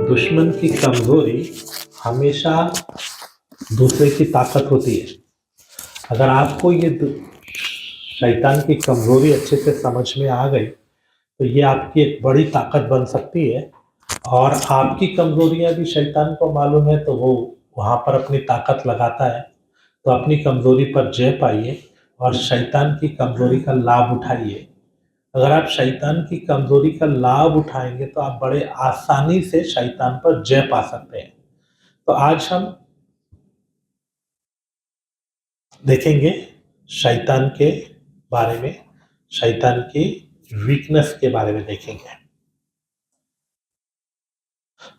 दुश्मन की कमजोरी हमेशा दूसरे की ताकत होती है। अगर आपको ये शैतान की कमजोरी अच्छे से समझ में आ गई तो ये आपकी एक बड़ी ताकत बन सकती है। और आपकी कमजोरियां भी शैतान को मालूम है तो वो वहां पर अपनी ताकत लगाता है। तो अपनी कमजोरी पर जय पाइए और शैतान की कमजोरी का लाभ उठाइए। अगर आप शैतान की कमजोरी का लाभ उठाएंगे तो आप बड़े आसानी से शैतान पर जय पा सकते हैं। तो आज हम देखेंगे शैतान के बारे में, शैतान की वीकनेस के बारे में देखेंगे।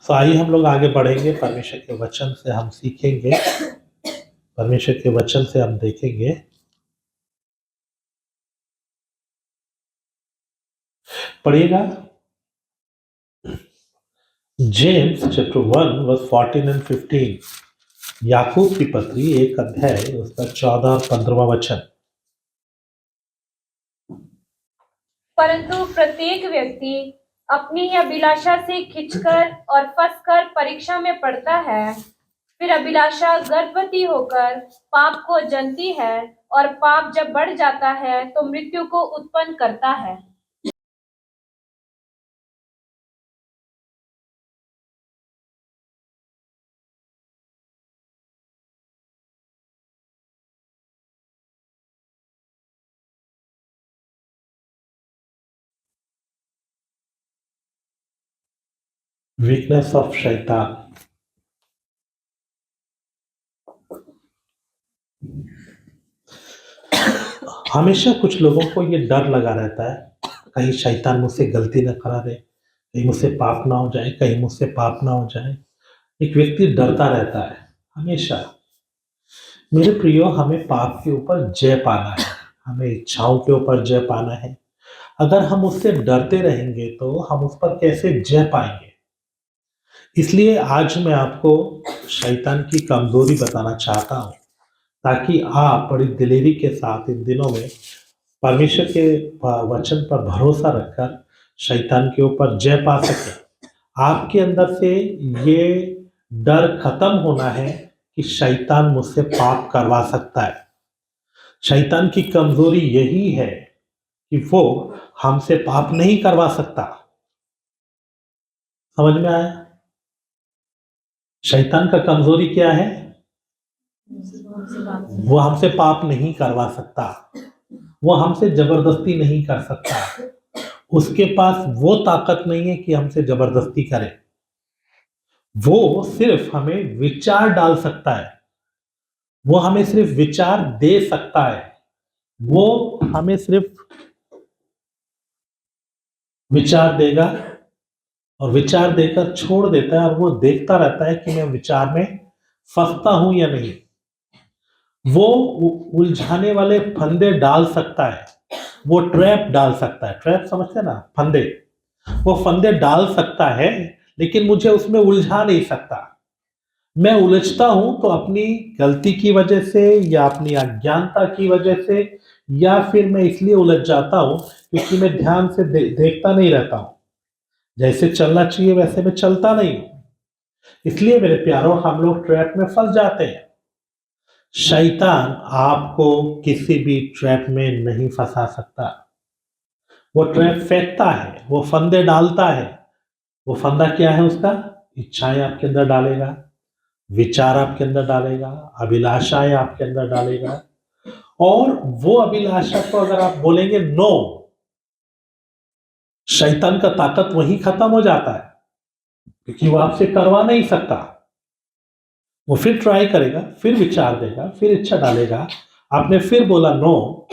तो आइए हम लोग आगे बढ़ेंगे। परमेश्वर के वचन से हम सीखेंगे, परमेश्वर के वचन से हम देखेंगे। पढ़िएगा जेम्स चैप्टर 1 वर्स 14 एंड 15। याकूब की पत्री 1 अध्याय उसका 14 और 15वां वचन। परंतु प्रत्येक व्यक्ति अपनी अभिलाषा से खिंचकर और फंसकर परीक्षा में पड़ता है। फिर अभिलाषा गर्भवती होकर पाप को जनती है और पाप जब बढ़ जाता है तो मृत्यु को उत्पन्न करता है। वीकनेस ऑफ शैतान। हमेशा कुछ लोगों को ये डर लगा रहता है कहीं शैतान मुझसे गलती ना करा दे, कहीं मुझसे पाप ना हो जाए, कहीं मुझसे पाप ना हो जाए। एक व्यक्ति डरता रहता है हमेशा। मेरे प्रियो, हमें पाप के ऊपर जय पाना है, हमें इच्छाओं के ऊपर जय पाना है। अगर हम उससे डरते रहेंगे तो हम उस पर कैसे जय पाएंगे। इसलिए आज मैं आपको शैतान की कमजोरी बताना चाहता हूं ताकि आप बड़ी दिलेरी के साथ इन दिनों में परमेश्वर के वचन पर भरोसा रखकर शैतान के ऊपर जय पा सके। आपके अंदर से ये डर खत्म होना है कि शैतान मुझसे पाप करवा सकता है। शैतान की कमजोरी यही है कि वो हमसे पाप नहीं करवा सकता। समझ में आया? शैतान का कमजोरी क्या है? वो हमसे पाप नहीं करवा सकता, वो हमसे जबरदस्ती नहीं कर सकता। उसके पास वो ताकत नहीं है कि हमसे जबरदस्ती करे। वो सिर्फ हमें विचार डाल सकता है, वो हमें सिर्फ विचार दे सकता है। वो हमें सिर्फ विचार देगा और विचार देकर छोड़ देता है और वो देखता रहता है कि मैं विचार में फंसता हूं या नहीं। वो उलझाने वाले फंदे डाल सकता है, वो ट्रैप डाल सकता है। ट्रैप समझते ना, फंदे। वो फंदे डाल सकता है लेकिन मुझे उसमें उलझा नहीं सकता। मैं उलझता हूं तो अपनी गलती की वजह से या अपनी अज्ञानता की वजह से, या फिर मैं इसलिए उलझ जाता हूं क्योंकि मैं ध्यान से देखता नहीं रहता हूं। जैसे चलना चाहिए वैसे मैं चलता नहीं हूं। इसलिए मेरे प्यारों, हम लोग ट्रैप में फंस जाते हैं। शैतान आपको किसी भी ट्रैप में नहीं फंसा सकता। वो ट्रैप फेंकता है, वो फंदे डालता है। वो फंदा क्या है उसका? इच्छाएं आपके अंदर डालेगा, विचार आपके अंदर डालेगा, अभिलाषाएं आपके अंदर डालेगा। और वो अभिलाषा को अगर आप बोलेंगे नो, शैतान का ताकत वहीं खत्म हो जाता है क्योंकि वो आपसे करवा नहीं सकता। वो फिर ट्राई करेगा, फिर विचार देगा, फिर इच्छा डालेगा। आपने फिर बोला नो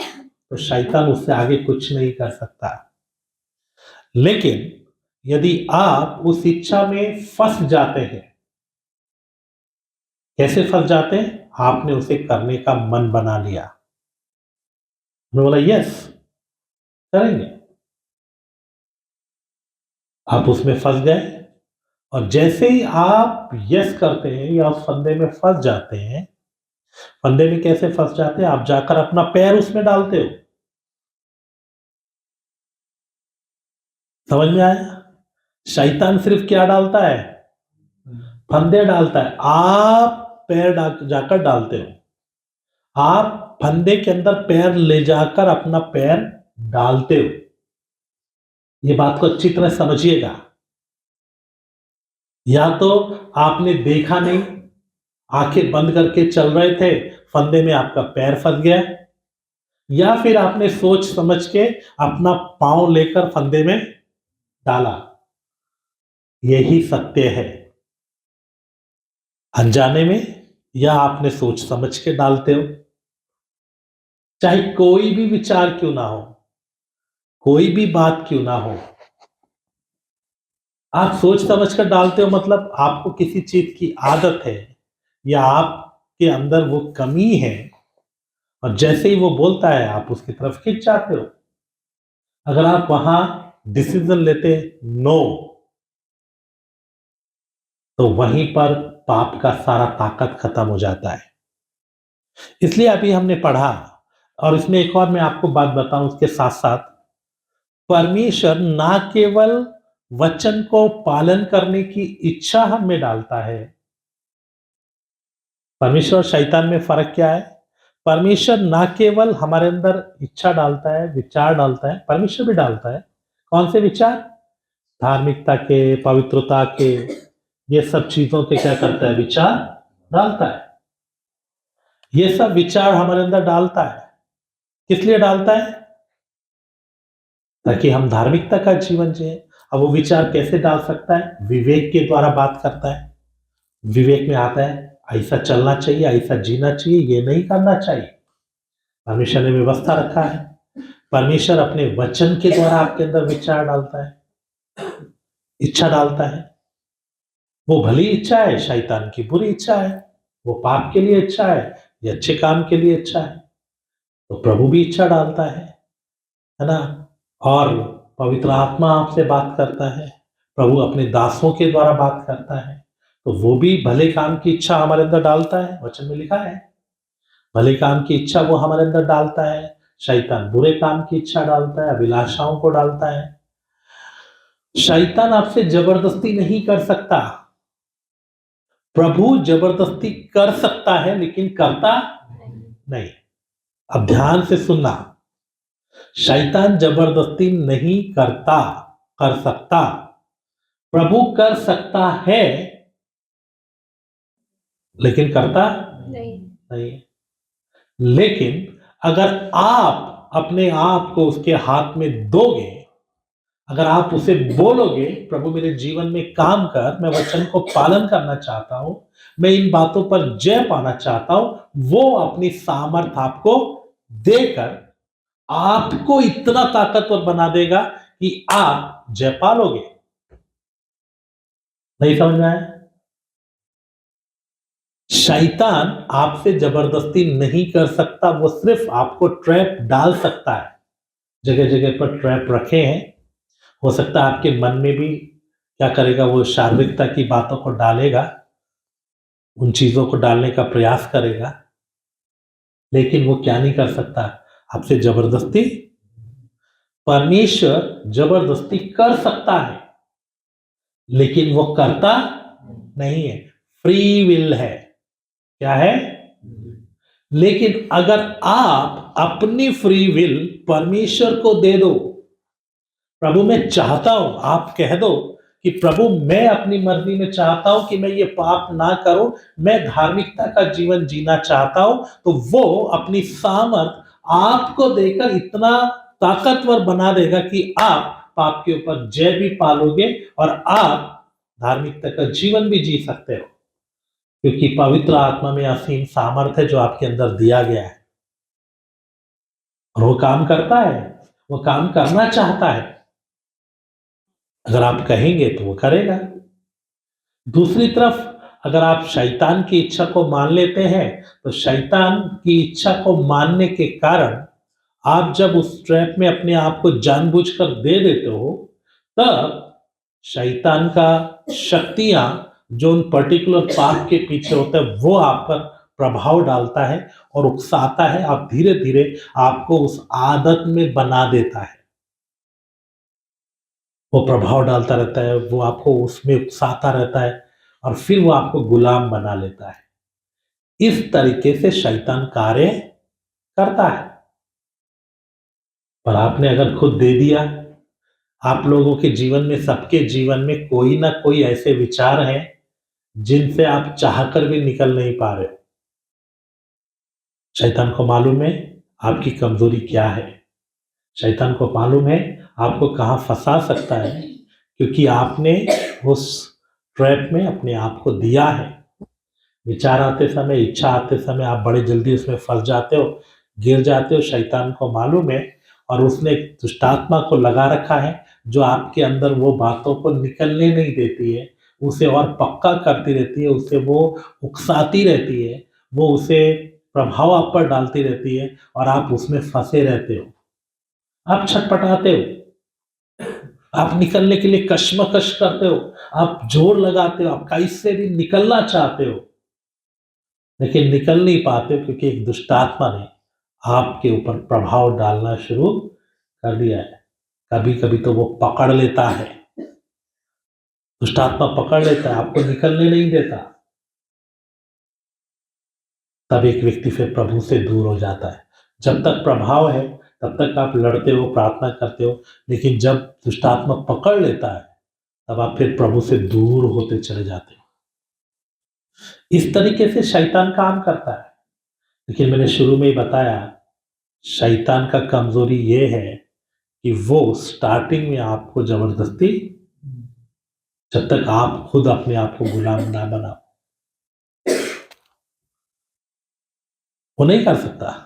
तो शैतान उससे आगे कुछ नहीं कर सकता। लेकिन यदि आप उस इच्छा में फंस जाते हैं, कैसे फंस जाते हैं? आपने उसे करने का मन बना लिया, उन्होंने बोला यस करेंगे, आप उसमें फंस गए। और जैसे ही आप यस करते हैं या उस फंदे में फंस जाते हैं, फंदे में कैसे फंस जाते हैं? आप जाकर अपना पैर उसमें डालते हो। समझ में आया? शैतान सिर्फ क्या डालता है? फंदे डालता है, आप पैर जाकर डालते हो, आप फंदे के अंदर पैर ले जाकर अपना पैर डालते हो। ये बात को अच्छी तरह समझिएगा। या तो आपने देखा नहीं, आंखें बंद करके चल रहे थे, फंदे में आपका पैर फंस गया, या फिर आपने सोच समझ के अपना पांव लेकर फंदे में डाला। यही सत्य है। अनजाने में या आपने सोच समझ के डालते हो, चाहे कोई भी विचार क्यों ना हो, कोई भी बात क्यों ना हो, आप सोच समझ कर डालते हो, मतलब आपको किसी चीज की आदत है या आपके अंदर वो कमी है, और जैसे ही वो बोलता है आप उसकी तरफ खिंच जाते हो। अगर आप वहां डिसीजन लेते नो, तो वहीं पर पाप का सारा ताकत खत्म हो जाता है। इसलिए अभी हमने पढ़ा, और इसमें एक और मैं आपको बात बताऊं उसके साथ साथ, परमेश्वर ना केवल वचन को पालन करने की इच्छा हम में डालता है। परमेश्वर और शैतान में फर्क क्या है? परमेश्वर ना केवल हमारे अंदर इच्छा डालता है, विचार डालता है, परमेश्वर भी डालता है। कौन से विचार? धार्मिकता के, पवित्रता के, ये सब चीजों के क्या करता है? विचार डालता है। ये सब विचार हमारे अंदर डालता है। किस लिए डालता है? ताकि हम धार्मिकता का जीवन जिए। अब वो विचार कैसे डाल सकता है? विवेक के द्वारा बात करता है। विवेक में आता है ऐसा चलना चाहिए, ऐसा जीना चाहिए, ये नहीं करना चाहिए। परमेश्वर ने व्यवस्था रखा है। परमेश्वर अपने वचन के द्वारा आपके अंदर विचार डालता है, इच्छा डालता है। वो भली इच्छा है, शैतान की बुरी इच्छा है। वो पाप के लिए इच्छा है, ये अच्छे काम के लिए इच्छा है। तो प्रभु भी इच्छा डालता है ना? और पवित्र आत्मा आपसे बात करता है, प्रभु अपने दासों के द्वारा बात करता है, तो वो भी भले काम की इच्छा हमारे अंदर डालता है। वचन में लिखा है भले काम की इच्छा वो हमारे अंदर डालता है। शैतान बुरे काम की इच्छा डालता है, अभिलाषाओं को डालता है। शैतान आपसे जबरदस्ती नहीं कर सकता, प्रभु जबरदस्ती कर सकता है लेकिन करता नहीं। अब ध्यान से सुनना, शैतान जबरदस्ती नहीं करता, कर सकता। प्रभु कर सकता है लेकिन करता नहीं। लेकिन अगर आप अपने आप को उसके हाथ में दोगे, अगर आप उसे बोलोगे प्रभु मेरे जीवन में काम कर, मैं वचन को पालन करना चाहता हूं, मैं इन बातों पर जय पाना चाहता हूं, वो अपनी सामर्थ आपको देकर आपको इतना ताकतवर बना देगा कि आप जय पालोगे। नहीं समझ में आया? शैतान आपसे जबरदस्ती नहीं कर सकता, वो सिर्फ आपको ट्रैप डाल सकता है। जगह जगह पर ट्रैप रखे हैं। हो सकता है आपके मन में भी क्या करेगा, वो शारीरिकता की बातों को डालेगा, उन चीजों को डालने का प्रयास करेगा, लेकिन वो क्या नहीं कर सकता आपसे जबरदस्ती। परमेश्वर जबरदस्ती कर सकता है लेकिन वो करता नहीं है। फ्री विल है। क्या है? लेकिन अगर आप अपनी फ्री विल परमेश्वर को दे दो, प्रभु मैं चाहता हूं, आप कह दो कि प्रभु मैं अपनी मर्जी में चाहता हूं कि मैं ये पाप ना करूं, मैं धार्मिकता का जीवन जीना चाहता हूं, तो वो अपनी सामर्थ आपको देकर इतना ताकतवर बना देगा कि आप पाप के ऊपर जय भी पालोगे और आप धार्मिकता का जीवन भी जी सकते हो, क्योंकि पवित्र आत्मा में असीम सामर्थ है जो आपके अंदर दिया गया है, और वो काम करता है, वो काम करना चाहता है। अगर आप कहेंगे तो वो करेगा। दूसरी तरफ अगर आप शैतान की इच्छा को मान लेते हैं, तो शैतान की इच्छा को मानने के कारण आप जब उस ट्रैप में अपने आप को जानबूझकर दे देते हो, तब शैतान का शक्तियां जो उन पर्टिकुलर पाप के पीछे होता है वो आप पर प्रभाव डालता है और उकसाता है। आप धीरे धीरे आपको उस आदत में बना देता है। वो प्रभाव डालता रहता है, वो आपको उसमें उकसाता रहता है, और फिर वो आपको गुलाम बना लेता है। इस तरीके से शैतान कार्य करता है। पर आपने अगर खुद दे दिया, आप लोगों के जीवन में, सबके जीवन में कोई ना कोई ऐसे विचार हैं जिनसे आप चाहकर भी निकल नहीं पा रहे हो। शैतान को मालूम है आपकी कमजोरी क्या है। शैतान को मालूम है आपको कहाँ फंसा सकता है, क्योंकि आपने उस ट्रैप में अपने आप को दिया है। विचार आते समय, इच्छा आते समय आप बड़े जल्दी उसमें फंस जाते हो, गिर जाते हो। शैतान को मालूम है और उसने एक दुष्टात्मा को लगा रखा है जो आपके अंदर वो बातों को निकलने नहीं देती है, उसे और पक्का करती रहती है, उसे वो उकसाती रहती है, वो उसे प्रभाव आप पर डालती रहती है और आप उसमें फंसे रहते हो। आप छटपटाते हो, आप निकलने के लिए कश्मकश करते हो, आप जोर लगाते हो, आप कैसे भी निकलना चाहते हो, लेकिन निकल नहीं पाते हो, क्योंकि एक दुष्टात्मा ने आपके ऊपर प्रभाव डालना शुरू कर दिया है। कभी कभी तो वो पकड़ लेता है, दुष्टात्मा पकड़ लेता है, आपको निकलने नहीं देता। तब एक व्यक्ति फिर प्रभु से दूर हो जाता है। जब तक प्रभाव है तब तक आप लड़ते हो, प्रार्थना करते हो, लेकिन जब दुष्टात्मा पकड़ लेता है तब आप फिर प्रभु से दूर होते चले जाते हो। इस तरीके से शैतान काम करता है। लेकिन मैंने शुरू में ही बताया, शैतान का कमजोरी ये है कि वो स्टार्टिंग में आपको जबरदस्ती, जब तक आप खुद अपने आप को गुलाम ना बनाओ, वो नहीं कर सकता।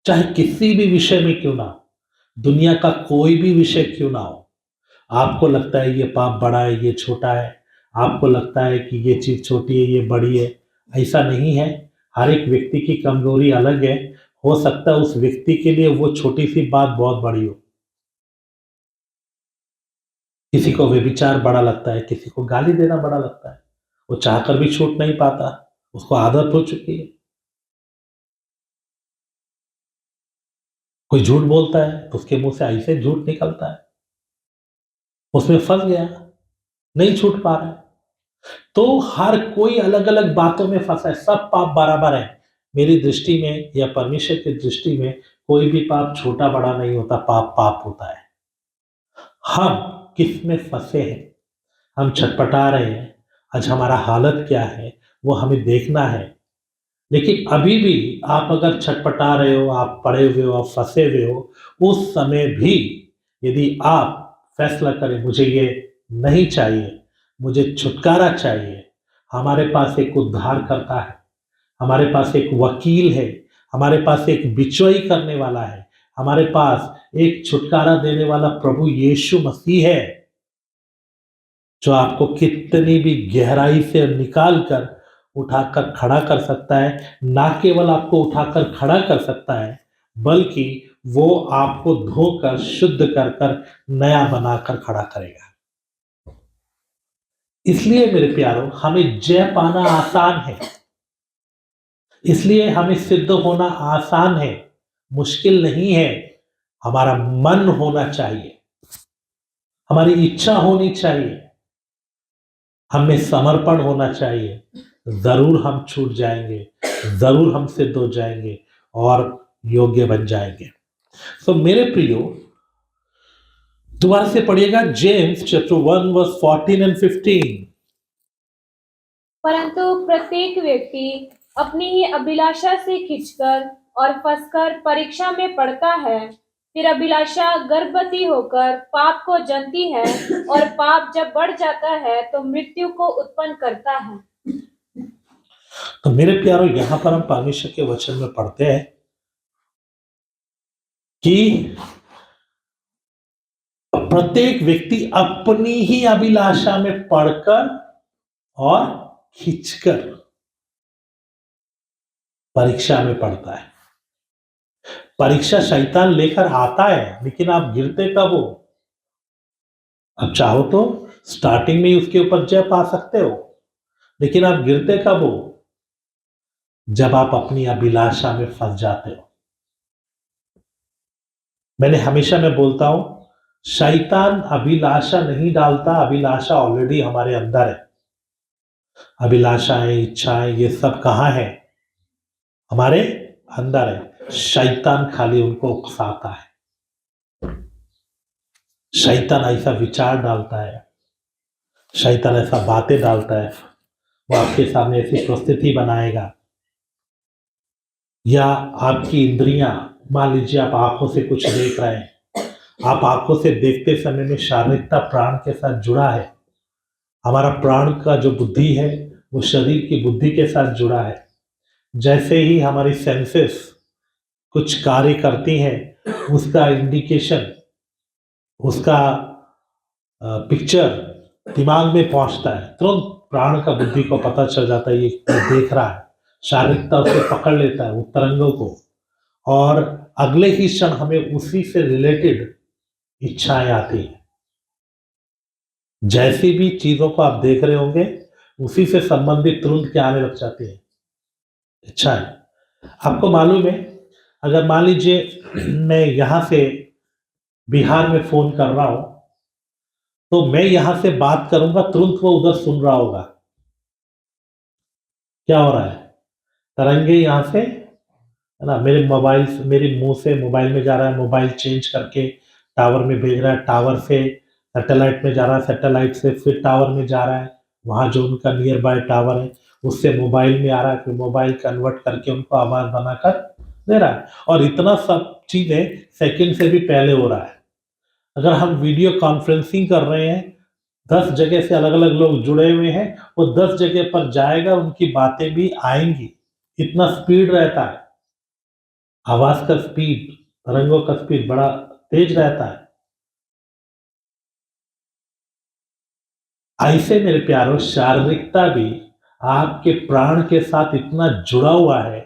चाहे किसी भी विषय में क्यों ना हो, दुनिया का कोई भी विषय क्यों ना हो। आपको लगता है ये पाप बड़ा है, ये छोटा है, आपको लगता है कि ये चीज छोटी है, ये बड़ी है। ऐसा नहीं है। हर एक व्यक्ति की कमजोरी अलग है। हो सकता है उस व्यक्ति के लिए वो छोटी सी बात बहुत बड़ी हो। किसी को व्यभिचार बड़ा लगता है, किसी को गाली देना बड़ा लगता है, वो चाहकर भी छूट नहीं पाता, उसको आदत हो चुकी है। कोई झूठ बोलता है तो उसके मुंह से ऐसे झूठ निकलता है, उसमें फंस गया, नहीं छूट पा रहा है। तो हर कोई अलग अलग बातों में फंसा है, सब पाप बराबर है। मेरी दृष्टि में या परमेश्वर की दृष्टि में कोई भी पाप छोटा बड़ा नहीं होता, पाप पाप होता है। हम किस में फंसे हैं, हम छटपटा रहे हैं, आज हमारा हालत क्या है वो हमें देखना है। लेकिन अभी भी आप अगर छटपटा रहे हो, आप पड़े हुए हो, आप फंसे हुए हो, उस समय भी यदि आप फैसला करें मुझे ये नहीं चाहिए, मुझे छुटकारा चाहिए, हमारे पास एक उद्धार करता है, हमारे पास एक वकील है, हमारे पास एक बिचौई करने वाला है, हमारे पास एक छुटकारा देने वाला प्रभु यीशु मसीह है, जो आपको कितनी भी गहराई से निकाल कर उठाकर खड़ा कर सकता है। ना केवल आपको उठाकर खड़ा कर सकता है, बल्कि वो आपको धोकर शुद्ध कर कर नया बनाकर खड़ा करेगा। इसलिए मेरे प्यारों, हमें जय पाना आसान है, इसलिए हमें सिद्ध होना आसान है, मुश्किल नहीं है। हमारा मन होना चाहिए, हमारी इच्छा होनी चाहिए, हमें समर्पण होना चाहिए। जरूर हम छूट जाएंगे, जरूर हम सिद्ध हो जाएंगे और योग्य बन जाएंगे। तो मेरे प्रियो, दोबारा से पढ़िएगा जेम्स चैप्टर 1 वर्स 14 एंड 15। परंतु प्रत्येक व्यक्ति अपनी ही अभिलाषा से खिंचकर और फंसकर परीक्षा में पड़ता है। फिर अभिलाषा गर्भवती होकर पाप को जनती है, और पाप जब बढ़ जाता है तो मृत्यु को उत्पन्न करता है। तो मेरे प्यारों, यहां पर हम परमेश्वर के वचन में पढ़ते हैं कि प्रत्येक व्यक्ति अपनी ही अभिलाषा में पढ़कर और खींचकर परीक्षा में पड़ता है। परीक्षा शैतान लेकर आता है, लेकिन आप गिरते कब हो? अब चाहो तो स्टार्टिंग में ही उसके ऊपर जय पा सकते हो, लेकिन आप गिरते कब हो? जब आप अपनी अभिलाषा में फंस जाते हो। मैंने हमेशा मैं बोलता हूं, शैतान अभिलाषा नहीं डालता, अभिलाषा ऑलरेडी हमारे अंदर है। अभिलाषाएं, इच्छाएं, ये सब कहाँ है? हमारे अंदर है। शैतान खाली उनको उकसाता है। शैतान ऐसा विचार डालता है, शैतान ऐसा बातें डालता है, वो आपके सामने ऐसी परिस्थिति बनाएगा, या आपकी इंद्रियां, मान लीजिए आप आंखों से कुछ देख रहे हैं, आप आंखों से देखते समय में शारीरिकता प्राण के साथ जुड़ा है। हमारा प्राण का जो बुद्धि है वो शरीर की बुद्धि के साथ जुड़ा है। जैसे ही हमारी सेंसेस कुछ कार्य करती हैं, उसका इंडिकेशन, उसका पिक्चर दिमाग में पहुंचता है, तुरंत प्राण का बुद्धि को पता चल जाता है ये देख रहा है। शारीरिकता उसे पकड़ लेता है, उस तरंगों को, और अगले ही क्षण हमें उसी से रिलेटेड इच्छाएं आती हैं। जैसी भी चीजों को आप देख रहे होंगे, उसी से संबंधित तुरंत क्या आने लग जाती है? इच्छाएं। आपको मालूम है, अगर मान लीजिए मैं यहां से बिहार में फोन कर रहा हूं, तो मैं यहां से बात करूंगा, तुरंत वो उधर सुन रहा होगा। क्या हो रहा है? तरंगे यहां से, है ना, मेरे मोबाइल, मेरे मुंह से मोबाइल में जा रहा है, मोबाइल चेंज करके टावर में भेज रहा है, टावर से सैटेलाइट में जा रहा है, सैटेलाइट से फिर टावर में जा रहा है, वहां जो उनका नियर बाय टावर है उससे मोबाइल में आ रहा है, फिर मोबाइल कन्वर्ट करके उनको आवाज बनाकर दे रहा है। और इतना सब चीजें सेकंड से भी पहले हो रहा है। अगर हम वीडियो कॉन्फ्रेंसिंग कर रहे हैं, 10 जगह से अलग अलग लोग जुड़े हुए हैं, वो 10 जगह पर जाएगा, उनकी बातें भी आएंगी। इतना स्पीड रहता है, आवाज का स्पीड, तरंगों का स्पीड बड़ा तेज रहता है। ऐसे मेरे प्यारों, शारीरिकता भी आपके प्राण के साथ इतना जुड़ा हुआ है,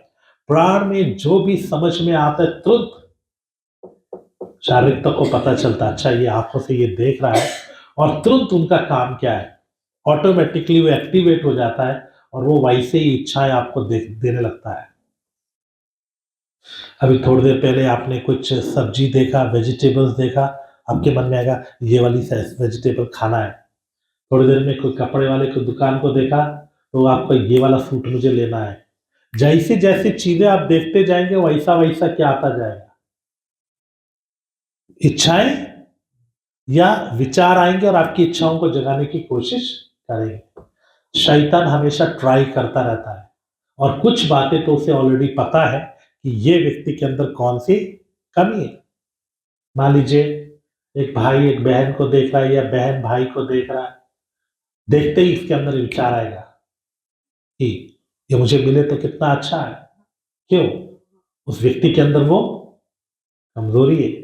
प्राण में जो भी समझ में आता है तुरंत शारीरिकता को पता चलता है, अच्छा ये आंखों से ये देख रहा है, और तुरंत उनका काम क्या है, ऑटोमेटिकली वो एक्टिवेट हो जाता है, और वो वैसे ही इच्छाएं आपको देने लगता है। अभी थोड़ी देर पहले आपने कुछ सब्जी देखा, वेजिटेबल्स देखा, आपके मन में आएगा ये वाली वेजिटेबल खाना है। थोड़ी देर में कोई कपड़े वाले की दुकान को देखा, तो आपको ये वाला सूट मुझे लेना है। जैसे जैसे चीजें आप देखते जाएंगे, वैसा वैसा क्या आता जाएगा? इच्छाएं या विचार आएंगे और आपकी इच्छाओं को जगाने की कोशिश करेंगे। शैतान हमेशा ट्राई करता रहता है, और कुछ बातें तो उसे ऑलरेडी पता है कि ये व्यक्ति के अंदर कौन सी कमी है। मान लीजिए एक भाई एक बहन को देख रहा है, या बहन भाई को देख रहा है, देखते ही इसके अंदर विचार आएगा कि ये मुझे मिले तो कितना अच्छा है। क्यों? उस व्यक्ति के अंदर वो कमजोरी है।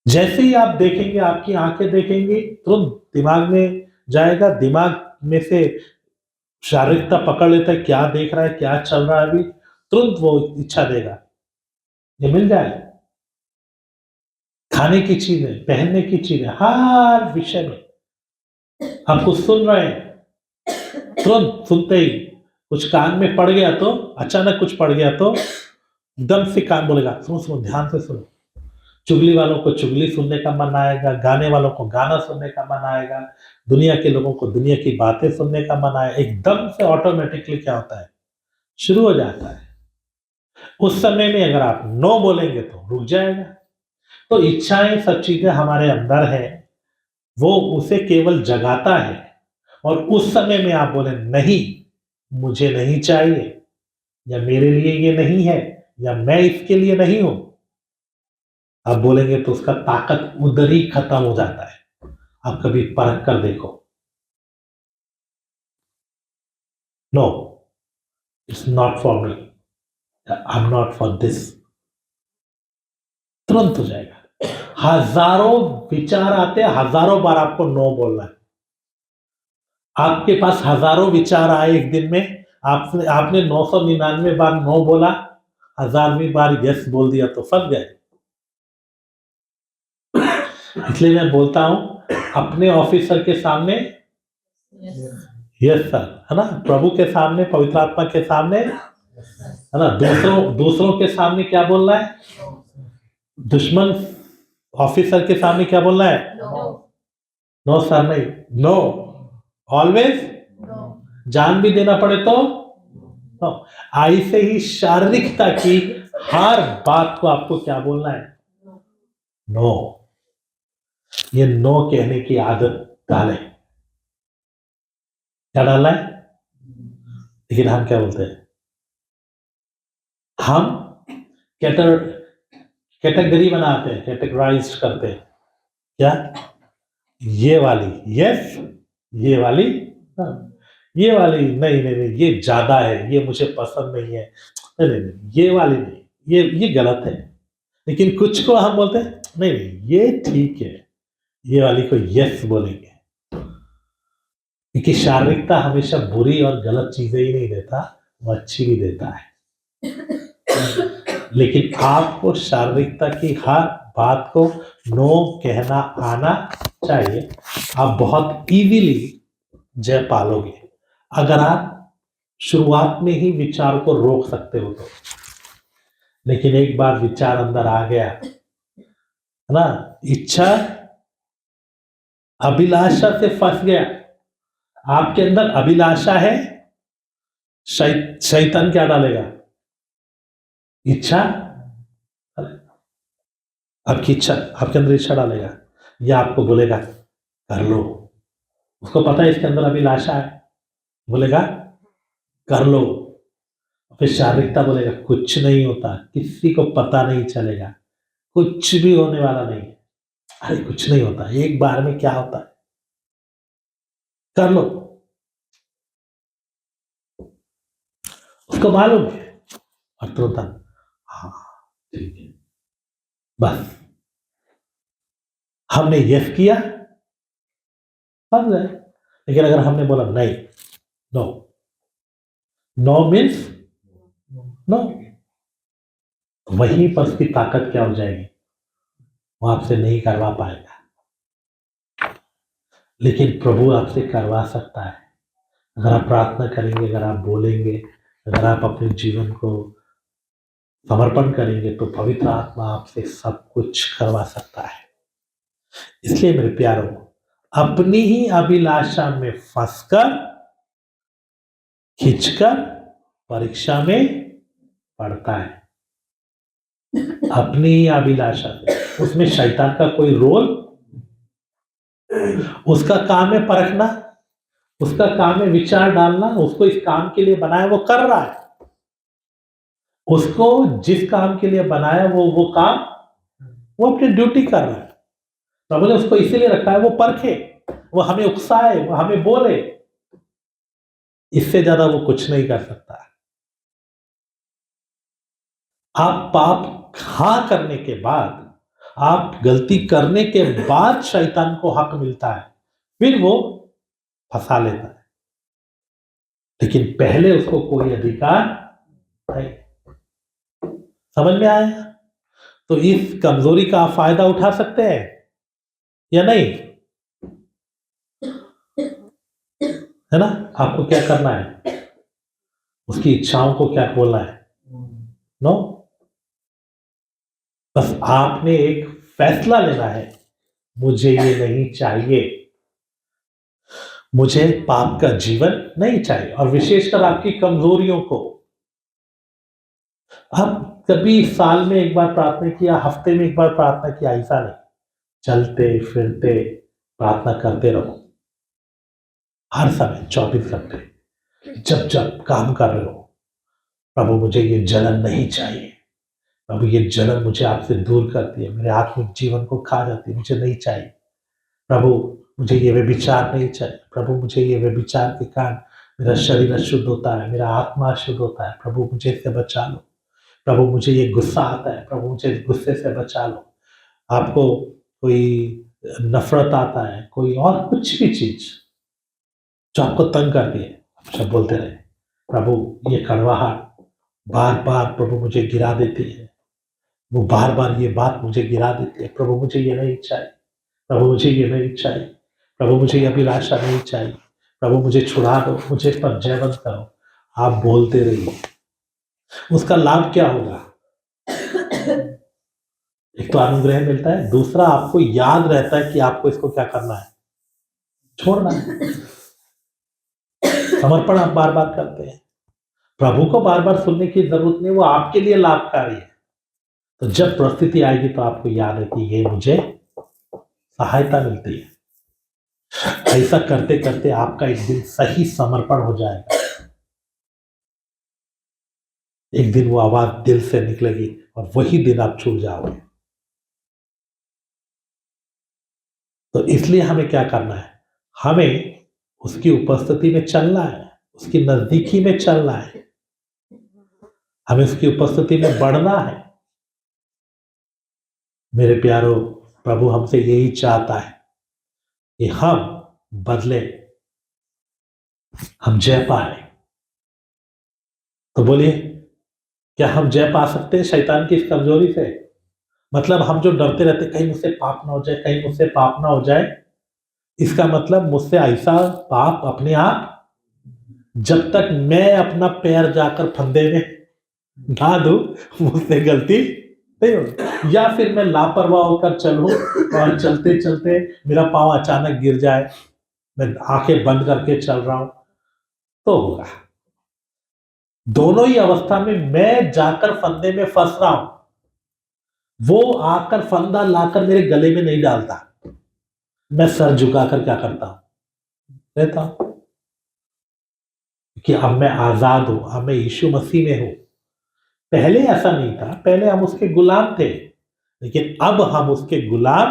जैसे ही आप देखेंगे, आपकी आंखें देखेंगी, तुरंत दिमाग में जाएगा, दिमाग में से शारीरिकता पकड़ लेता है, क्या देख रहा है, क्या चल रहा है, अभी तुरंत वो इच्छा देगा, ये मिल जाए। खाने की चीजें, पहनने की चीजें, हर विषय में हम कुछ सुन रहे हैं, तुरंत सुनते ही कुछ कान में पड़ गया, तो अचानक कुछ पड़ गया तो एकदम से कान बोलेगा सुनो सुनो, ध्यान से सुनो। चुगली वालों को चुगली सुनने का मन आएगा, गाने वालों को गाना सुनने का मन आएगा, दुनिया के लोगों को दुनिया की बातें सुनने का मन आएगा। एकदम से ऑटोमेटिकली क्या होता है, शुरू हो जाता है। उस समय में अगर आप नो बोलेंगे तो रुक जाएगा। तो इच्छाएं, सब चीजें हमारे अंदर है, वो उसे केवल जगाता है, और उस समय में आप बोले नहीं, मुझे नहीं चाहिए, या मेरे लिए ये नहीं है, या मैं इसके लिए नहीं हूं, आप बोलेंगे तो उसका ताकत उधर ही खत्म हो जाता है। आप कभी परख कर देखो, no it's not for me, I am not for this, तुरंत हो जाएगा। हजारों विचार आते हैं, हजारों बार आपको नो बोलना है। आपके पास हजारों विचार आए एक दिन में, आपने आपने 999 बार नो बोला, 1000वीं बार यस बोल दिया तो फंस गए। इसलिए मैं बोलता हूं, अपने ऑफिसर के सामने यस सर, है ना, प्रभु के सामने, पवित्र आत्मा के सामने, है ना, दूसरों के सामने क्या बोलना है, दुश्मन ऑफिसर के सामने क्या बोलना है, नो सर नहीं, नो ऑलवेज जान भी देना पड़े तो ऐसे ही शारीरिकता की हर बात को आपको क्या बोलना है? नो। ये नो कहने की आदत डालें। क्या डालना है? लेकिन हम क्या बोलते हैं? हम कैटेगरी बनाते हैं, कैटेगराइज करते हैं। क्या? ये वाली यस, ये वाली हाँ, ये वाली नहीं नहीं नहीं, ये ज्यादा है, ये मुझे पसंद नहीं है, नहीं नहीं नहीं, ये वाली नहीं, ये गलत है। लेकिन कुछ को हम बोलते हैं नहीं नहीं, ये ठीक है, ये वाली को यस बोलेंगे। क्योंकि शारीरिकता हमेशा बुरी और गलत चीजें ही नहीं देता, वो अच्छी भी देता है। लेकिन आपको शारीरिकता की हर बात को नो कहना आना चाहिए। आप बहुत इजीली जय पालोगे अगर आप शुरुआत में ही विचार को रोक सकते हो तो। लेकिन एक बार विचार अंदर आ गया है ना, इच्छा अभिलाषा से फंस गया, आपके अंदर अभिलाषा है, शैतान क्या डालेगा? इच्छा, आपकी इच्छा, आपके अंदर इच्छा डालेगा या आपको बोलेगा कर लो। उसको पता है इसके अंदर अभिलाषा है, बोलेगा कर लो। फिर शारीरिकता बोलेगा कुछ नहीं होता, किसी को पता नहीं चलेगा, कुछ भी होने वाला नहीं है, अरे कुछ नहीं होता, एक बार में क्या होता है, कर लो। उसको मालूम है और तुरंत हाँ ठीक है, बस हमने यस किया, फंस गए। लेकिन अगर हमने बोला नहीं, नो, नो मीन्स नो, वहीं पर उसकी ताकत क्या हो जाएगी? वो आपसे नहीं करवा पाएगा। लेकिन प्रभु आपसे करवा सकता है अगर आप प्रार्थना करेंगे, अगर आप बोलेंगे, अगर आप अपने जीवन को समर्पण करेंगे तो पवित्र आत्मा आपसे सब कुछ करवा सकता है। इसलिए मेरे प्यारों, अपनी ही अभिलाषा में फंसकर खींचकर परीक्षा में पड़ता है। अपनी ही अभिलाषा में, उसमें शैतान का कोई रोल, उसका काम है परखना, उसका काम है विचार डालना, उसको इस काम के लिए बनाया, वो कर रहा है। उसको जिस काम के लिए बनाया वो काम, वो अपनी ड्यूटी कर रहा है। प्रभु ने उसको इसीलिए रखा है, वो परखे, वो हमें उकसाए, वो हमें बोले। इससे ज्यादा वो कुछ नहीं कर सकता। आप पाप हाँ करने के बाद, आप गलती करने के बाद शैतान को हक मिलता है, फिर वो फंसा लेता है। लेकिन पहले उसको कोई अधिकार नहीं। समझ में आया? तो इस कमजोरी का आप फायदा उठा सकते हैं या नहीं? है ना? आपको क्या करना है? उसकी इच्छाओं को क्या बोलना है? नो। बस आपने एक फैसला लेना है, मुझे ये नहीं चाहिए, मुझे पाप का जीवन नहीं चाहिए। और विशेषकर आपकी कमजोरियों को आप कभी साल में एक बार प्रार्थना किया, हफ्ते में एक बार प्रार्थना किया, ऐसा नहीं, चलते फिरते प्रार्थना करते रहो, हर समय 24 घंटे, जब जब काम कर रहे हो, प्रभु मुझे ये जलन नहीं चाहिए, प्रभु ये जलन मुझे आपसे दूर करती है, मेरे आत्मिक जीवन को खा जाती है, मुझे नहीं चाहिए। प्रभु मुझे ये व्यभिचार नहीं चाहिए, प्रभु मुझे ये व्यभिचार के कारण मेरा शरीर अशुद्ध होता है, मेरा आत्मा अशुद्ध होता है, प्रभु मुझे इससे बचा लो। प्रभु मुझे ये गुस्सा आता है, प्रभु मुझे इस गुस्से से बचा लो। आपको कोई नफरत आता है, कोई और कुछ भी चीज जो आपको तंग करती है, आप सब बोलते रहे, प्रभु ये कड़वाहट बार बार प्रभु मुझे गिरा देती है, वो बार बार ये बात मुझे गिरा देती है, प्रभु मुझे ये नहीं चाहिए, प्रभु मुझे ये नहीं चाहिए, प्रभु मुझे ये अभिलाषा नहीं चाहिए, प्रभु मुझे छुड़ा दो, मुझे पर जयवंत करो। आप बोलते रहिए। उसका लाभ क्या होगा? एक तो अनुग्रह मिलता है, दूसरा आपको याद रहता है कि आपको इसको क्या करना है, छोड़ना है। समर्पण आप बार बार करते हैं, प्रभु को बार बार सुनने की जरूरत नहीं, वो आपके लिए लाभकारी है। तो जब परिस्थिति आएगी तो आपको याद है कि ये मुझे सहायता मिलती है। ऐसा करते करते आपका एक दिन सही समर्पण हो जाएगा। एक दिन वो आवाज दिल से निकलेगी और वही दिन आप छूट जाओगे। तो इसलिए हमें क्या करना है, हमें उसकी उपस्थिति में चलना है, उसकी नजदीकी में चलना है, हमें उसकी उपस्थिति में बढ़ना है। मेरे प्यारो, प्रभु हमसे यही चाहता है कि हम बदले, हम जय पाए। तो बोलिए, क्या हम जय पा सकते हैं शैतान की इस कमजोरी से? मतलब हम जो डरते रहते कहीं मुझसे पाप ना हो जाए, कहीं मुझसे पाप ना हो जाए, इसका मतलब मुझसे ऐसा पाप अपने आप, जब तक मैं अपना पैर जाकर फंदे में ढा दूं, मुझसे गलती नहीं होगी। या फिर मैं लापरवाह होकर चलूं और चलते चलते मेरा पांव अचानक गिर जाए, मैं आंखें बंद करके चल रहा हूं, तो होगा। दोनों ही अवस्था में मैं जाकर फंदे में फंस रहा हूं, वो आकर फंदा लाकर मेरे गले में नहीं डालता, मैं सर झुकाकर क्या करता हूं, रहता हूं कि अब मैं आजाद हूं, अब मैं यीशु मसीह में हूं। पहले ऐसा नहीं था, पहले हम उसके गुलाम थे, लेकिन अब हम उसके गुलाम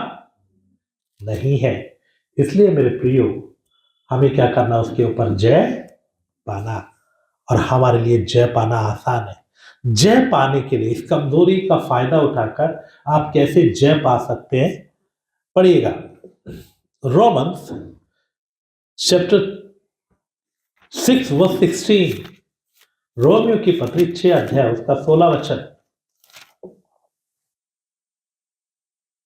नहीं है। इसलिए मेरे प्रियो, हमें क्या करना, उसके ऊपर जय पाना। और हमारे लिए जय पाना आसान है। जय पाने के लिए इस कमजोरी का फायदा उठाकर आप कैसे जय पा सकते हैं, पढ़िएगा रोमन्स चैप्टर 6 वर्स 16, रोमियो की पत्री 6 अध्याय उसका 16 वचन।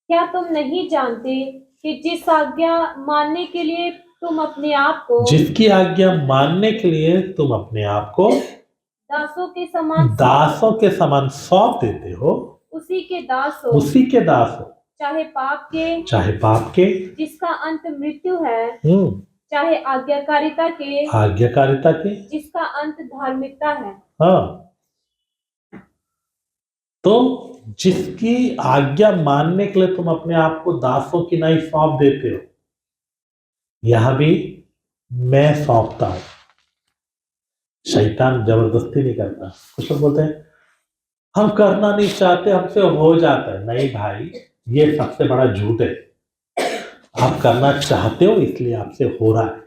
क्या तुम नहीं जानते कि जिस आज्ञा मानने के लिए तुम अपने आप को, जिसकी आज्ञा मानने के लिए तुम अपने आप को दासों के समान सौंप देते हो, उसी के दास हो, उसी के दास हो, चाहे पाप के जिसका अंत मृत्यु है, हम्म, चाहे आज्ञाकारिता के जिसका अंत धार्मिकता है। हाँ, तो जिसकी आज्ञा मानने के लिए तुम अपने आप को दासों की नहीं सौंप देते हो, यहां भी मैं सौंपता हूं। शैतान जबरदस्ती नहीं करता। कुछ लोग बोलते हैं हम करना नहीं चाहते, हमसे हो जाता है। नहीं भाई, ये सबसे बड़ा झूठ है। आप करना चाहते हो इसलिए आपसे हो रहा है,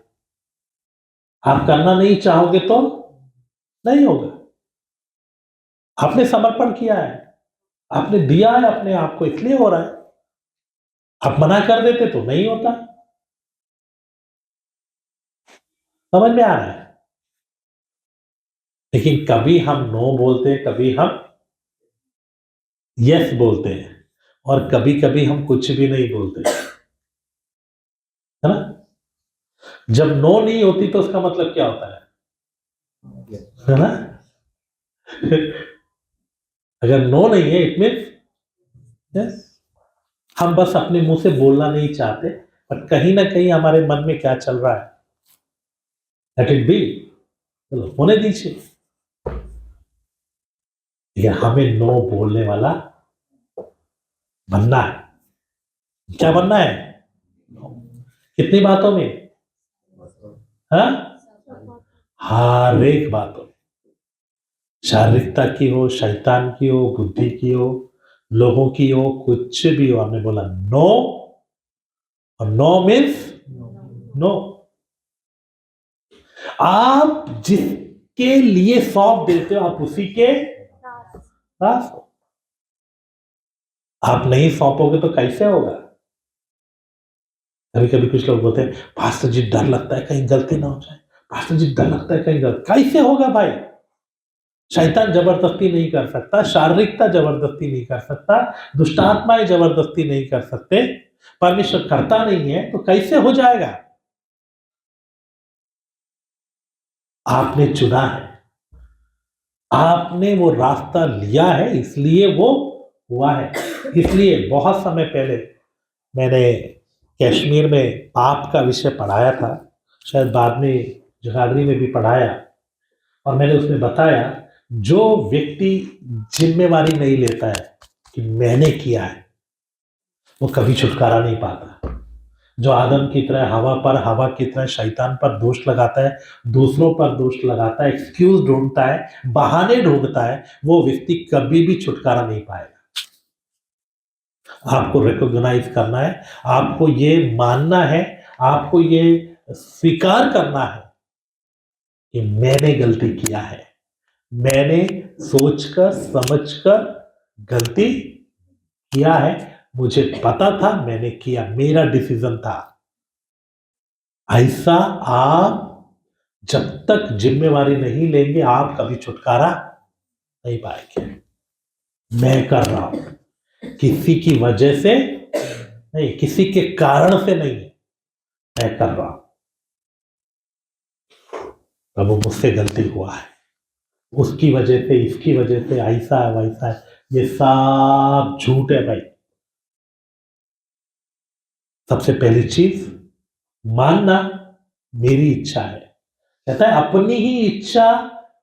आप करना नहीं चाहोगे तो नहीं होगा। आपने समर्पण किया है, आपने दिया है अपने आप को, इसलिए हो रहा है। आप मना कर देते तो नहीं होता। समझ में आ रहा है? लेकिन कभी हम नो बोलते हैं, कभी हम यस बोलते हैं, और कभी कभी हम कुछ भी नहीं बोलते, है ना? जब नो नहीं होती तो उसका मतलब क्या होता है ना? अगर नो नहीं है इट मीन्स यस। हम बस अपने मुंह से बोलना नहीं चाहते, पर कहीं ना कहीं हमारे मन में क्या चल रहा है, लेट इट बी, चलो होने दीजिए। लेकिन हमें नो बोलने वाला बनना है। क्या बनना है? कितनी बातों में? हाँ, हर एक बातों में, शारीरिकता की हो, शैतान की हो, बुद्धि की हो, लोगों की हो, कुछ भी हो, हमने बोला नो। और नो मीन्स नो। आप जिसके लिए सौंप देते हो, आप उसी के दास हो। आप नहीं सौंपोगे तो कैसे होगा? कभी कभी कुछ लोग बोलते हैं पास्टर जी डर लगता है कहीं गलती ना हो जाए, पास्टर जी डर लगता है कहीं गलती। कैसे होगा भाई? शैतान जबरदस्ती नहीं कर सकता, शारीरिकता जबरदस्ती नहीं कर सकता, दुष्टात्माएं जबरदस्ती नहीं कर सकते, परमेश्वर करता नहीं है, तो कैसे हो जाएगा? आपने चुना है, आपने वो रास्ता लिया है, इसलिए वो हुआ है। इसलिए बहुत समय पहले मैंने कश्मीर में पाप का विषय पढ़ाया था, शायद बाद में जगाधरी में भी पढ़ाया और मैंने उसमें बताया, जो व्यक्ति जिम्मेवारी नहीं लेता है कि मैंने किया है, वो कभी छुटकारा नहीं पाता। जो आदम की तरह हवा की तरह शैतान पर दोष लगाता है, दूसरों पर दोष लगाता है, एक्सक्यूज ढूंढता है, बहाने ढूंढता है, वो व्यक्ति कभी भी छुटकारा नहीं पाएगा। आपको रिकॉग्नाइज करना है, आपको ये मानना है, आपको ये स्वीकार करना है कि मैंने गलती किया है, मैंने सोचकर समझकर गलती किया है, मुझे पता था, मैंने किया, मेरा डिसीजन था। ऐसा आप जब तक जिम्मेवारी नहीं लेंगे, आप कभी छुटकारा नहीं पाएंगे। मैं कर रहा हूं, किसी की वजह से नहीं, किसी के कारण से नहीं, मैं कर रहा हूं। प्रभु मुझसे गलती हुआ है, उसकी वजह से, इसकी वजह से, ऐसा है वैसा है, ये सब झूठ है भाई। सबसे पहली चीज मानना मेरी इच्छा है। कहता है अपनी ही इच्छा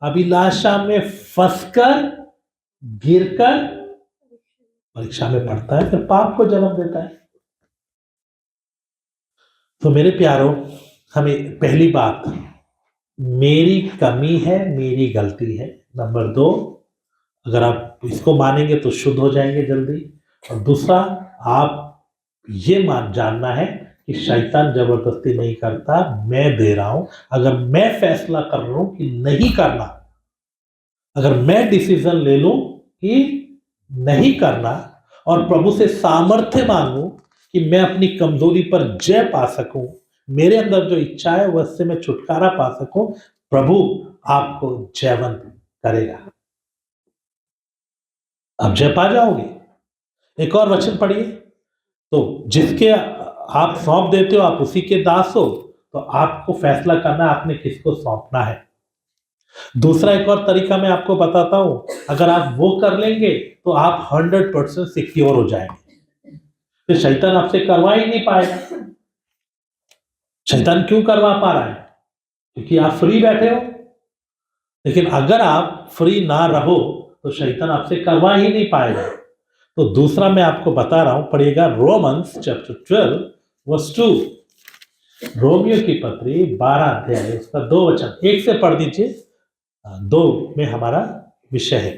अभिलाषा में फंसकर गिरकर परीक्षा में पड़ता है, फिर पाप को जन्म देता है। तो मेरे प्यारों, हमें पहली बात, मेरी कमी है, मेरी गलती है। नंबर 2, अगर आप इसको मानेंगे तो शुद्ध हो जाएंगे जल्दी। और दूसरा, आप ये जानना है कि शैतान जबरदस्ती नहीं करता, मैं दे रहा हूं। अगर मैं फैसला कर रहा हूं कि नहीं करना, अगर मैं डिसीजन ले लूं कि नहीं करना और प्रभु से सामर्थ्य मांगूं कि मैं अपनी कमजोरी पर जय पा सकूं, मेरे अंदर जो इच्छा है उससे मैं छुटकारा पा सकूं, प्रभु आपको जयवंत करेगा, आप जय पा जाओगे। एक और वचन पढ़िए, तो जिसके आप सौंप देते हो आप उसी के दास हो, तो आपको फैसला करना आपने किसको सौंपना है। दूसरा एक और तरीका मैं आपको बताता हूं, अगर आप वो कर लेंगे तो आप 100% सिक्योर हो जाएंगे, तो शैतान आपसे करवा ही नहीं पाएगा। शैतान क्यों करवा पा रहा है? क्योंकि आप फ्री बैठे हो। लेकिन अगर आप फ्री ना रहो तो शैतान आपसे करवा ही नहीं पाएगा। तो दूसरा मैं आपको बता रहा हूं, पढ़िएगा रोमन्स चैप्टर 12 वर्स 2, रोमियो की पत्री 12 अध्याय उसका 2 वचन, एक से पढ़ दीजिए, 2 में हमारा विषय है।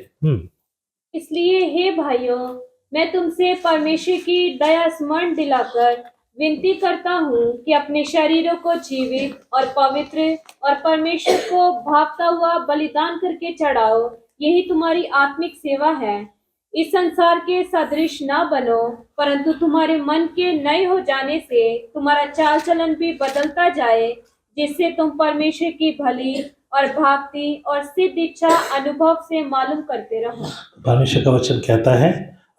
इसलिए हे भाइयों, मैं तुमसे परमेश्वर की दया स्मरण दिलाकर विनती करता हूँ कि अपने शरीरों को जीवित और पवित्र और परमेश्वर को भावता हुआ बलिदान करके चढ़ाओ, यही तुम्हारी आत्मिक सेवा है। इस संसार के सदृश ना बनो, परंतु तुम्हारे मन के नए हो जाने से तुम्हारा चाल चलन भी बदलता जाए, जिससे तुम परमेश्वर की भली और भागती और सिद्ध इच्छा अनुभव से मालूम करते रहो। परमेश्वर का वचन कहता है,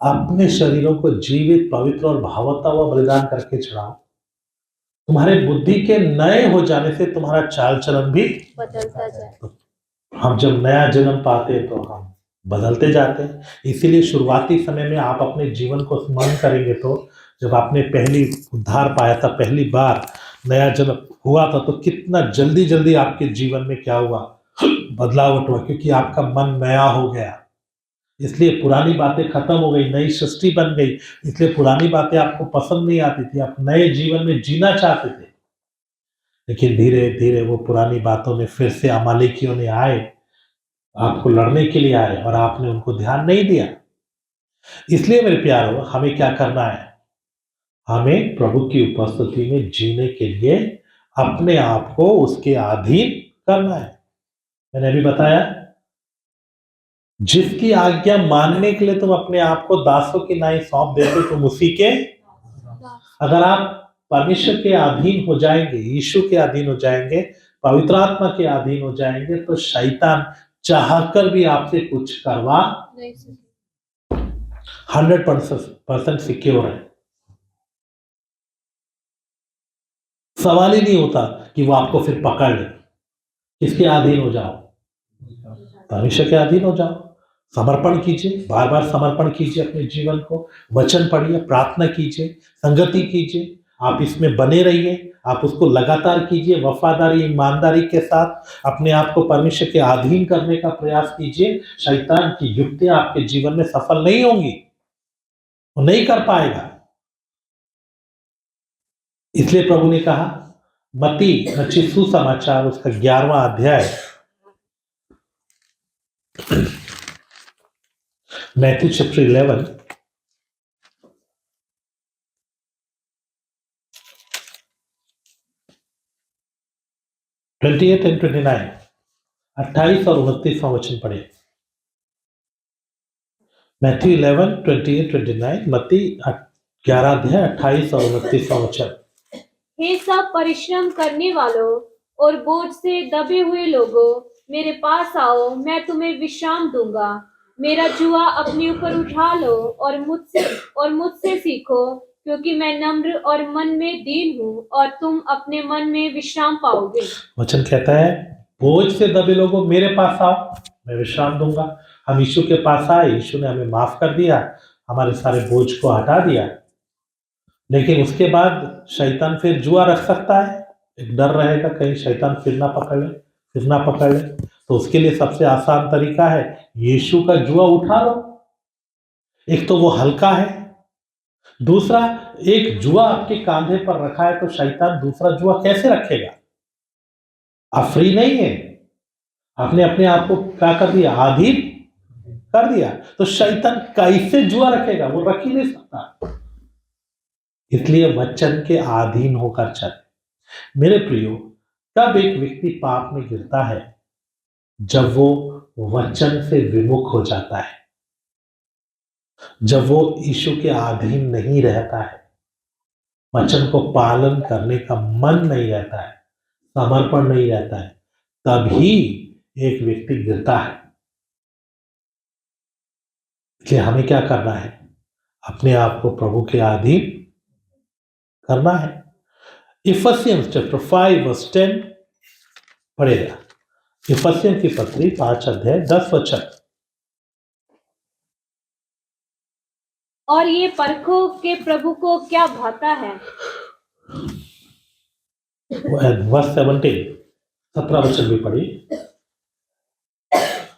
अपने शरीरों को जीवित, पवित्र और भावता हुआ बलिदान करके चढ़ाओ। तुम्हारे बुद्धि के नए हो जाने से तुम्हारा चाल चलन भी बदलता जाए। हम जब नया जन्म पाते हैं तो हम बदलते जाते हैं। इसीलिए शुरुआती समय में आप अपने जीवन को स्मरण करेंगे, तो जब आपने पहली उद्धार पाया था, पहली बार नया जन्म हुआ था, तो कितना जल्दी जल्दी आपके जीवन में क्या हुआ, बदलावट हुआ, क्योंकि आपका मन नया हो गया। इसलिए पुरानी बातें खत्म हो गई, नई सृष्टि बन गई। इसलिए पुरानी बातें आपको पसंद नहीं आती थी, आप नए जीवन में जीना चाहते थे। लेकिन धीरे धीरे वो पुरानी बातों में फिर से अमालेकियों ने आए, आपको लड़ने के लिए आए, और आपने उनको ध्यान नहीं दिया। इसलिए मेरे प्यारों, हमें क्या करना है? हमें प्रभु की उपस्थिति में जीने के लिए अपने आप को उसके अधीन करना है। मैंने अभी बताया, जिसकी आज्ञा मानने के लिए तुम अपने आप को दासों की नाई सौंप देते, तुम उसी के, अगर आप परमेश्वर के अधीन हो जाएंगे, यीशु के अधीन हो जाएंगे, पवित्र आत्मा के अधीन हो जाएंगे, तो शैतान चाहकर भी आपसे कुछ करवा 100% सिक्योर है। सवाल ही नहीं होता कि वो आपको फिर पकड़ ले। किसके अधीन हो जाओ? परमेश्वर के अधीन हो जाओ। समर्पण कीजिए, बार बार समर्पण कीजिए अपने जीवन को, वचन पढ़िए, प्रार्थना कीजिए, संगति कीजिए, आप इसमें बने रहिए, आप उसको लगातार कीजिए, वफादारी, ईमानदारी के साथ अपने आप को परमेश्वर के अधीन करने का प्रयास कीजिए। शैतान की युक्तियां आपके जीवन में सफल नहीं होंगी, वो नहीं कर पाएगा। इसलिए प्रभु ने कहा, मत्ती रचित सुसमाचार उसका 11वां अध्याय, मैथ्यू चैप्टर 11 28 एंड 29, 28 और 29वां वचन पढ़े। मैथ्यू 11 28 29, मत्ती 11 अध्याय 28 और 29वां वचन। हे सब परिश्रम करने वालों और बोझ से दबे हुए लोगों, मेरे पास आओ, मैं तुम्हें विश्राम दूंगा। मेरा जुआ अपने ऊपर उठा लो और मुझसे सीखो, क्योंकि मैं नम्र और मन में दीन हूँ, और तुम अपने मन में विश्राम पाओगे। वचन कहता है, बोझ से दबे लोगों मेरे पास आओ, मैं विश्राम दूंगा। हम यीशु के पास आए, यीशु ने हमें माफ कर दिया, हमारे सारे बोझ को हटा दिया। लेकिन उसके बाद शैतान फिर जुआ रख सकता है, एक डर रहेगा कहीं शैतान फिर ना पकड़ ले। तो उसके लिए सबसे आसान तरीका है, यीशु का जुआ उठा लो। एक तो वो हल्का है, दूसरा एक जुआ आपके कांधे पर रखा है तो शैतान दूसरा जुआ कैसे रखेगा? आप फ्री नहीं है, आपने अपने आप को क्या कर दिया, अधीन कर दिया, तो शैतान कैसे जुआ रखेगा? वो रख ही नहीं सकता। इसलिए वचन के अधीन होकर चले। मेरे प्रियो, कब एक व्यक्ति पाप में गिरता है? जब वो वचन से विमुख हो जाता है, जब वो यीशु के अधीन नहीं रहता है, वचन को पालन करने का मन नहीं रहता है, समर्पण नहीं रहता है, तभी एक व्यक्ति गिरता है। इसलिए हमें क्या करना है? अपने आप को प्रभु के अधीन करना है। इफिसियंस चैप्टर 5 वर्स 10 पढ़ेगा। इफिसियंस की पत्री 5 अध्याय 10 वचन। और ये परखो के प्रभु को क्या भाता है। वर्स 17 वचन भी पढ़ी।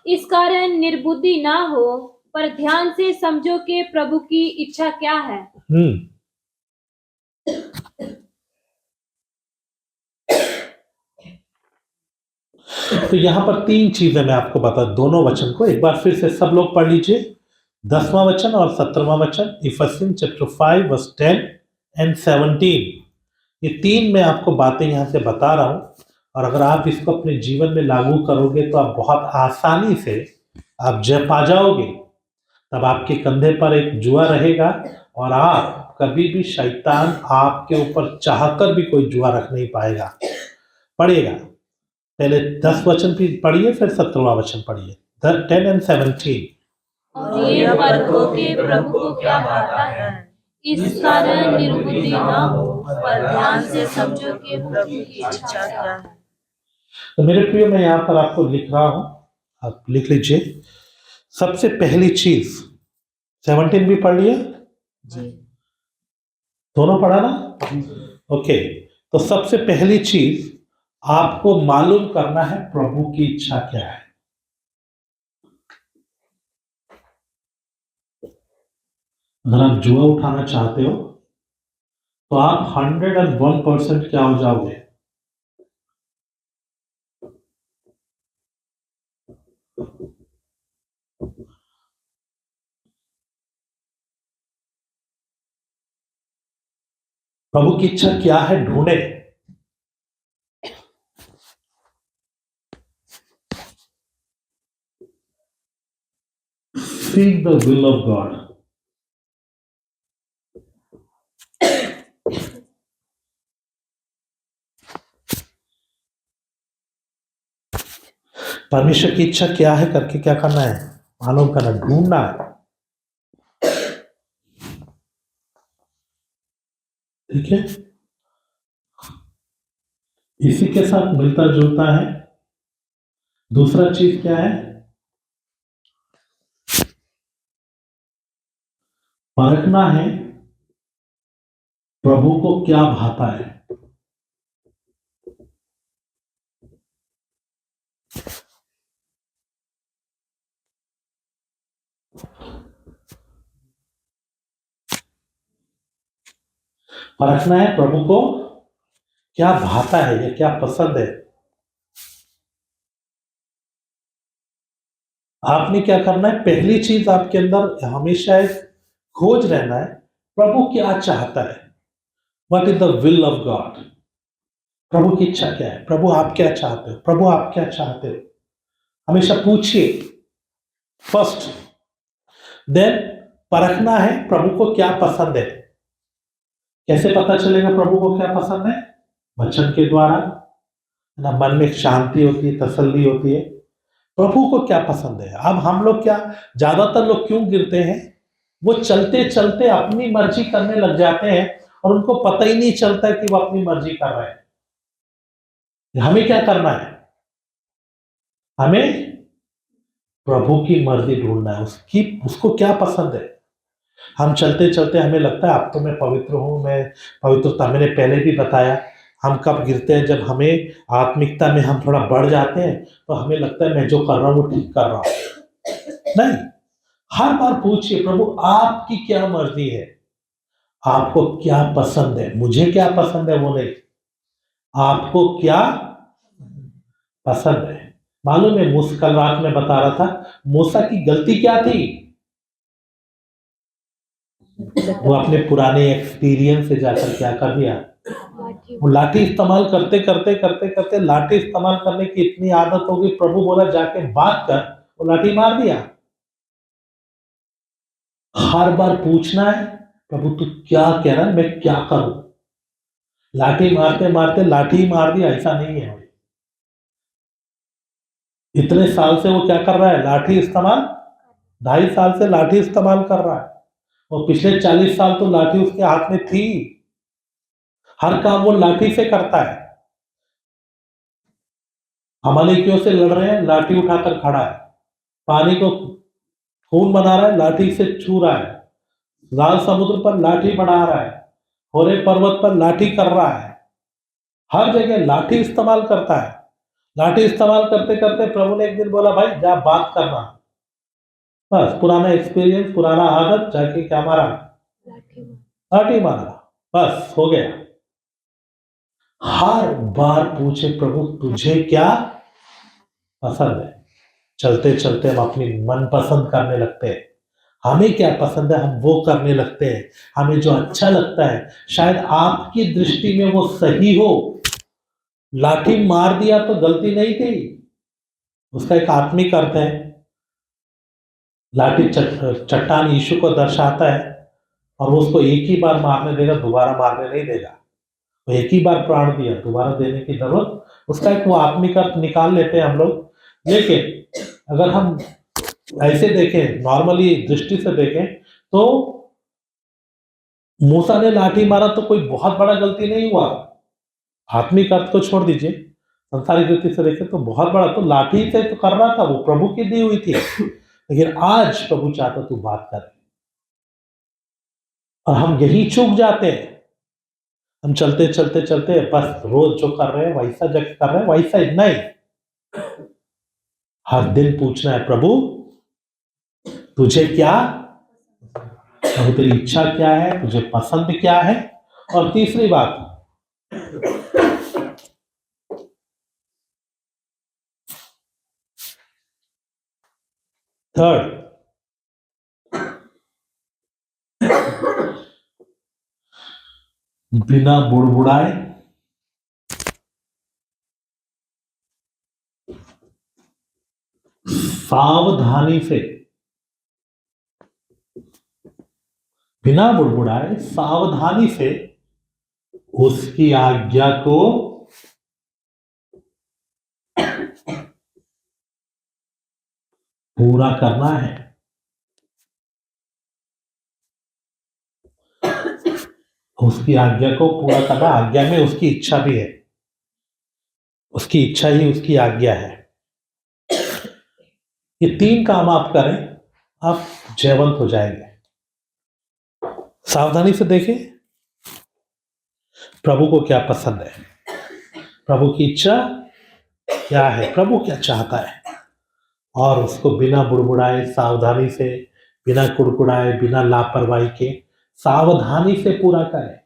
इस कारण निर्बुद्धि ना हो, पर ध्यान से समझो कि प्रभु की इच्छा क्या है। तो यहां पर 3 चीजें मैं आपको बता, दोनों वचन को एक बार फिर से सब लोग पढ़ लीजिए। 10वां वचन और 17वां वचन, इफिसियंस चैप्टर 5 वर्स 10 एंड 17। ये 3 मैं आपको बातें यहां से बता रहा हूं, और अगर आप इसको अपने जीवन में लागू करोगे तो आप बहुत आसानी से आप जय पा जाओगे। तब आपके कंधे पर एक जुआ रहेगा और आप कभी भी शैतान आपके ऊपर चाहकर भी कोई जुआ रख नहीं पाएगा। पढ़िएगा, पहले 10 वचन भी पढ़िए, फिर 17वां वचन पढ़िए, 10 एंड 17। और ये परखो के प्रभु को क्या भाता है, इस कारण निर्बुद्धि ना हो, पर ध्यान से समझो कि प्रभु की इच्छा क्या है। तो मेरे प्रियो, मैं यहाँ पर आपको लिख रहा हूं, आप लिख लीजिए। सबसे पहली चीज, 17 भी पढ़ लिया जी, दोनों पढ़ा ना? ओके, तो सबसे पहली चीज आपको मालूम करना है प्रभु की इच्छा क्या है। अगर आप जुआ उठाना चाहते हो तो आप 101% क्या हो जाओगे? प्रभु की इच्छा क्या है ढूंढे। Seek the will of God. परमेश्वर की इच्छा क्या है करके क्या करना है? मालूम करना, ढूंढना है। ठीक है, इसी के साथ मिलता जुलता है दूसरा चीज क्या है? परखना है प्रभु को क्या भाता है। परखना है प्रभु को क्या भाता है या क्या पसंद है। आपने क्या करना है, पहली चीज आपके अंदर हमेशा एक खोज रहना है, प्रभु क्या चाहता है। What is the will of God. प्रभु की इच्छा क्या है, प्रभु आप क्या चाहते हो, प्रभु आप क्या चाहते हो। हमेशा पूछिए फर्स्ट। देन परखना है प्रभु को क्या पसंद है। कैसे पता चलेगा प्रभु को क्या पसंद है। वचन के द्वारा, ना मन में शांति होती है, तसल्ली होती है। प्रभु को क्या पसंद है। अब हम लोग क्या, ज्यादातर लोग क्यों गिरते हैं, वो चलते चलते अपनी मर्जी करने लग जाते हैं और उनको पता ही नहीं चलता कि वो अपनी मर्जी कर रहे हैं। हमें क्या करना है, हमें प्रभु की मर्जी ढूंढना है, उसको क्या पसंद है। हम चलते चलते हमें लगता है अब तो मैं पवित्र हूं, मैं पवित्रता, मैंने पहले भी बताया, हम कब गिरते हैं, जब हमें आत्मिकता में हम थोड़ा बढ़ जाते हैं तो हमें लगता है मैं जो कर रहा हूं वो ठीक कर रहा हूं। नहीं, हर बार पूछिए प्रभु आपकी क्या मर्जी है, आपको क्या पसंद है। मुझे क्या पसंद है वो नहीं, आपको क्या पसंद है। मालूम है, कल रात में बता रहा था मूसा की गलती क्या थी। वो अपने पुराने एक्सपीरियंस से जाकर क्या कर दिया, वो लाठी इस्तेमाल करते करते करते करते लाठी इस्तेमाल करने की इतनी आदत हो गई, प्रभु बोला जाके बात कर, वो लाठी मार दिया। हर बार पूछना है प्रभु तू क्या कह रहा है, मैं क्या करूं। लाठी मारते मारते लाठी मार दिया ऐसा नहीं है। इतने साल से वो क्या कर रहा है, लाठी इस्तेमाल, 2.5 साल से लाठी इस्तेमाल कर रहा है, और पिछले 40 साल तो लाठी उसके हाथ में थी। हर काम वो लाठी से करता है। अमालेकियों से लड़ रहे हैं, लाठी उठाकर खड़ा है। पानी को खून बना रहा है, लाठी से छू रहा है। लाल समुद्र पर लाठी बढ़ा रहा है, होरे पर्वत पर लाठी कर रहा है। हर जगह लाठी इस्तेमाल करता है। लाठी इस्तेमाल करते करते प्रभु ने एक दिन बोला भाई जा बात करना। बस पुराना एक्सपीरियंस, पुराना आदत, जाके क्या मारा, लाठी मारा, बस हो गया। हर बार पूछे प्रभु तुझे क्या पसंद है। चलते चलते हम अपनी मन पसंद करने लगते हैं। हमें क्या पसंद है हम वो करने लगते हैं। हमें जो अच्छा लगता है, शायद आपकी दृष्टि में वो सही हो। लाठी मार दिया तो गलती नहीं थी, उसका एक आत्मिक अर्थ है। लाठी चट्टान यीशु को दर्शाता है, और वो उसको एक ही बार मारने देगा, दोबारा मारने नहीं देगा। तो एक ही बार प्राण दिया, दोबारा देने की जरूरत, उसका एक वो आत्मिक अर्थ निकाल लेते हैं हम लोग। लेकिन अगर हम ऐसे देखें, नॉर्मली दृष्टि से देखें, तो मूसा ने लाठी मारा तो कोई बहुत बड़ा गलती नहीं हुआ। आत्मिक अर्थ को छोड़ दीजिए, संसारिक दृष्टि से देखें तो बहुत बड़ा, तो लाठी से तो कर रहा था, वो प्रभु की दी हुई थी। लेकिन आज प्रभु चाहता तू बात कर, और हम यही चूक जाते हैं। हम चलते चलते चलते बस रोज जो कर रहे हैं वैसा जग कर रहे हैं, वैसा ही नहीं। हर दिन पूछना है प्रभु तुझे क्या, प्रभु तेरी इच्छा क्या है, तुझे पसंद क्या है। और तीसरी बात, थर्ड, बिना बुड़बुड़ाए सावधानी से, बिना बुड़बुड़ाए सावधानी से उसकी आज्ञा को पूरा करना है। उसकी आज्ञा को पूरा करना, आज्ञा में उसकी इच्छा भी है, उसकी इच्छा ही उसकी आज्ञा है। ये 3 काम आप करें, आप जयवंत हो जाएंगे। सावधानी से देखें, प्रभु को क्या पसंद है, प्रभु की इच्छा क्या है, प्रभु क्या चाहता है, और उसको बिना बुड़बुड़ाए, सावधानी से, बिना कुड़कुड़ाए, बिना लापरवाही के सावधानी से पूरा करें।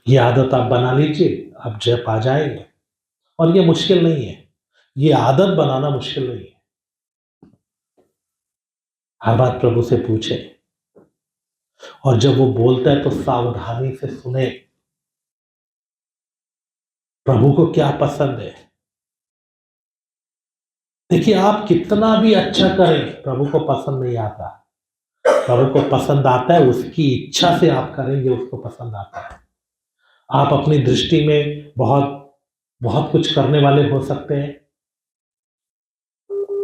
ये आदत आप बना लीजिए, आप जय पा जाएंगे। और ये मुश्किल नहीं है, ये आदत बनाना मुश्किल नहीं है। हर बात प्रभु से पूछे, और जब वो बोलता है तो सावधानी से सुने। प्रभु को क्या पसंद है। देखिए, आप कितना भी अच्छा करें, प्रभु को पसंद नहीं आता। प्रभु को पसंद आता है उसकी इच्छा से आप करेंगे, उसको पसंद आता है। आप अपनी दृष्टि में बहुत बहुत कुछ करने वाले हो सकते हैं,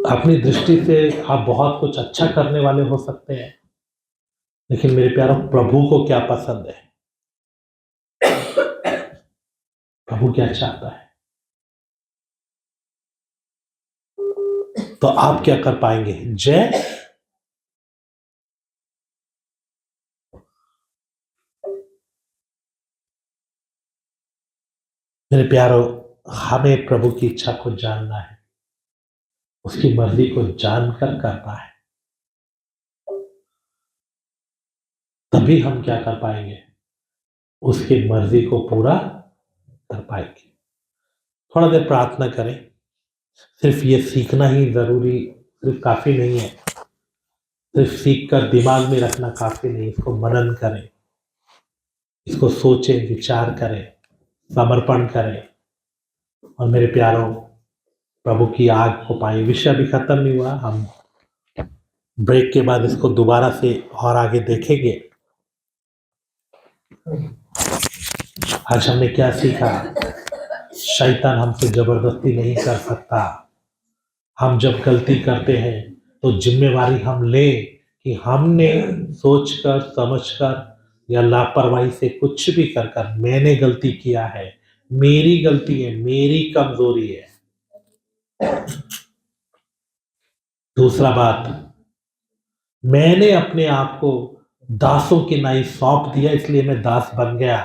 अपनी दृष्टि से आप बहुत कुछ अच्छा करने वाले हो सकते हैं, लेकिन मेरे प्यारों, प्रभु को क्या पसंद है, प्रभु क्या चाहता है, तो आप क्या कर पाएंगे। जय मेरे प्यारों, हमें प्रभु की इच्छा को जानना है, उसकी मर्जी को जानकर करना है, तभी हम क्या कर पाएंगे, उसकी मर्जी को पूरा कर पाएंगे। थोड़ा देर प्रार्थना करें। सिर्फ ये सीखना ही जरूरी, सिर्फ काफी नहीं है। सिर्फ सीख कर दिमाग में रखना काफी नहीं, इसको मनन करें, इसको सोचें, विचार करें, समर्पण करें, और मेरे प्यारों, प्रभु की आग को पाए। विषय अभी खत्म नहीं हुआ, हम ब्रेक के बाद इसको दोबारा से और आगे देखेंगे। आज हमने क्या सीखा। शैतान हमसे जबरदस्ती नहीं कर सकता। हम जब गलती करते हैं तो जिम्मेवारी हम लें कि हमने सोचकर, समझकर या लापरवाही से कुछ भी कर मैंने गलती किया है, मेरी गलती है, मेरी कमजोरी है। दूसरा बात, मैंने अपने आप को दासों की नाई सौंप दिया, इसलिए मैं दास बन गया।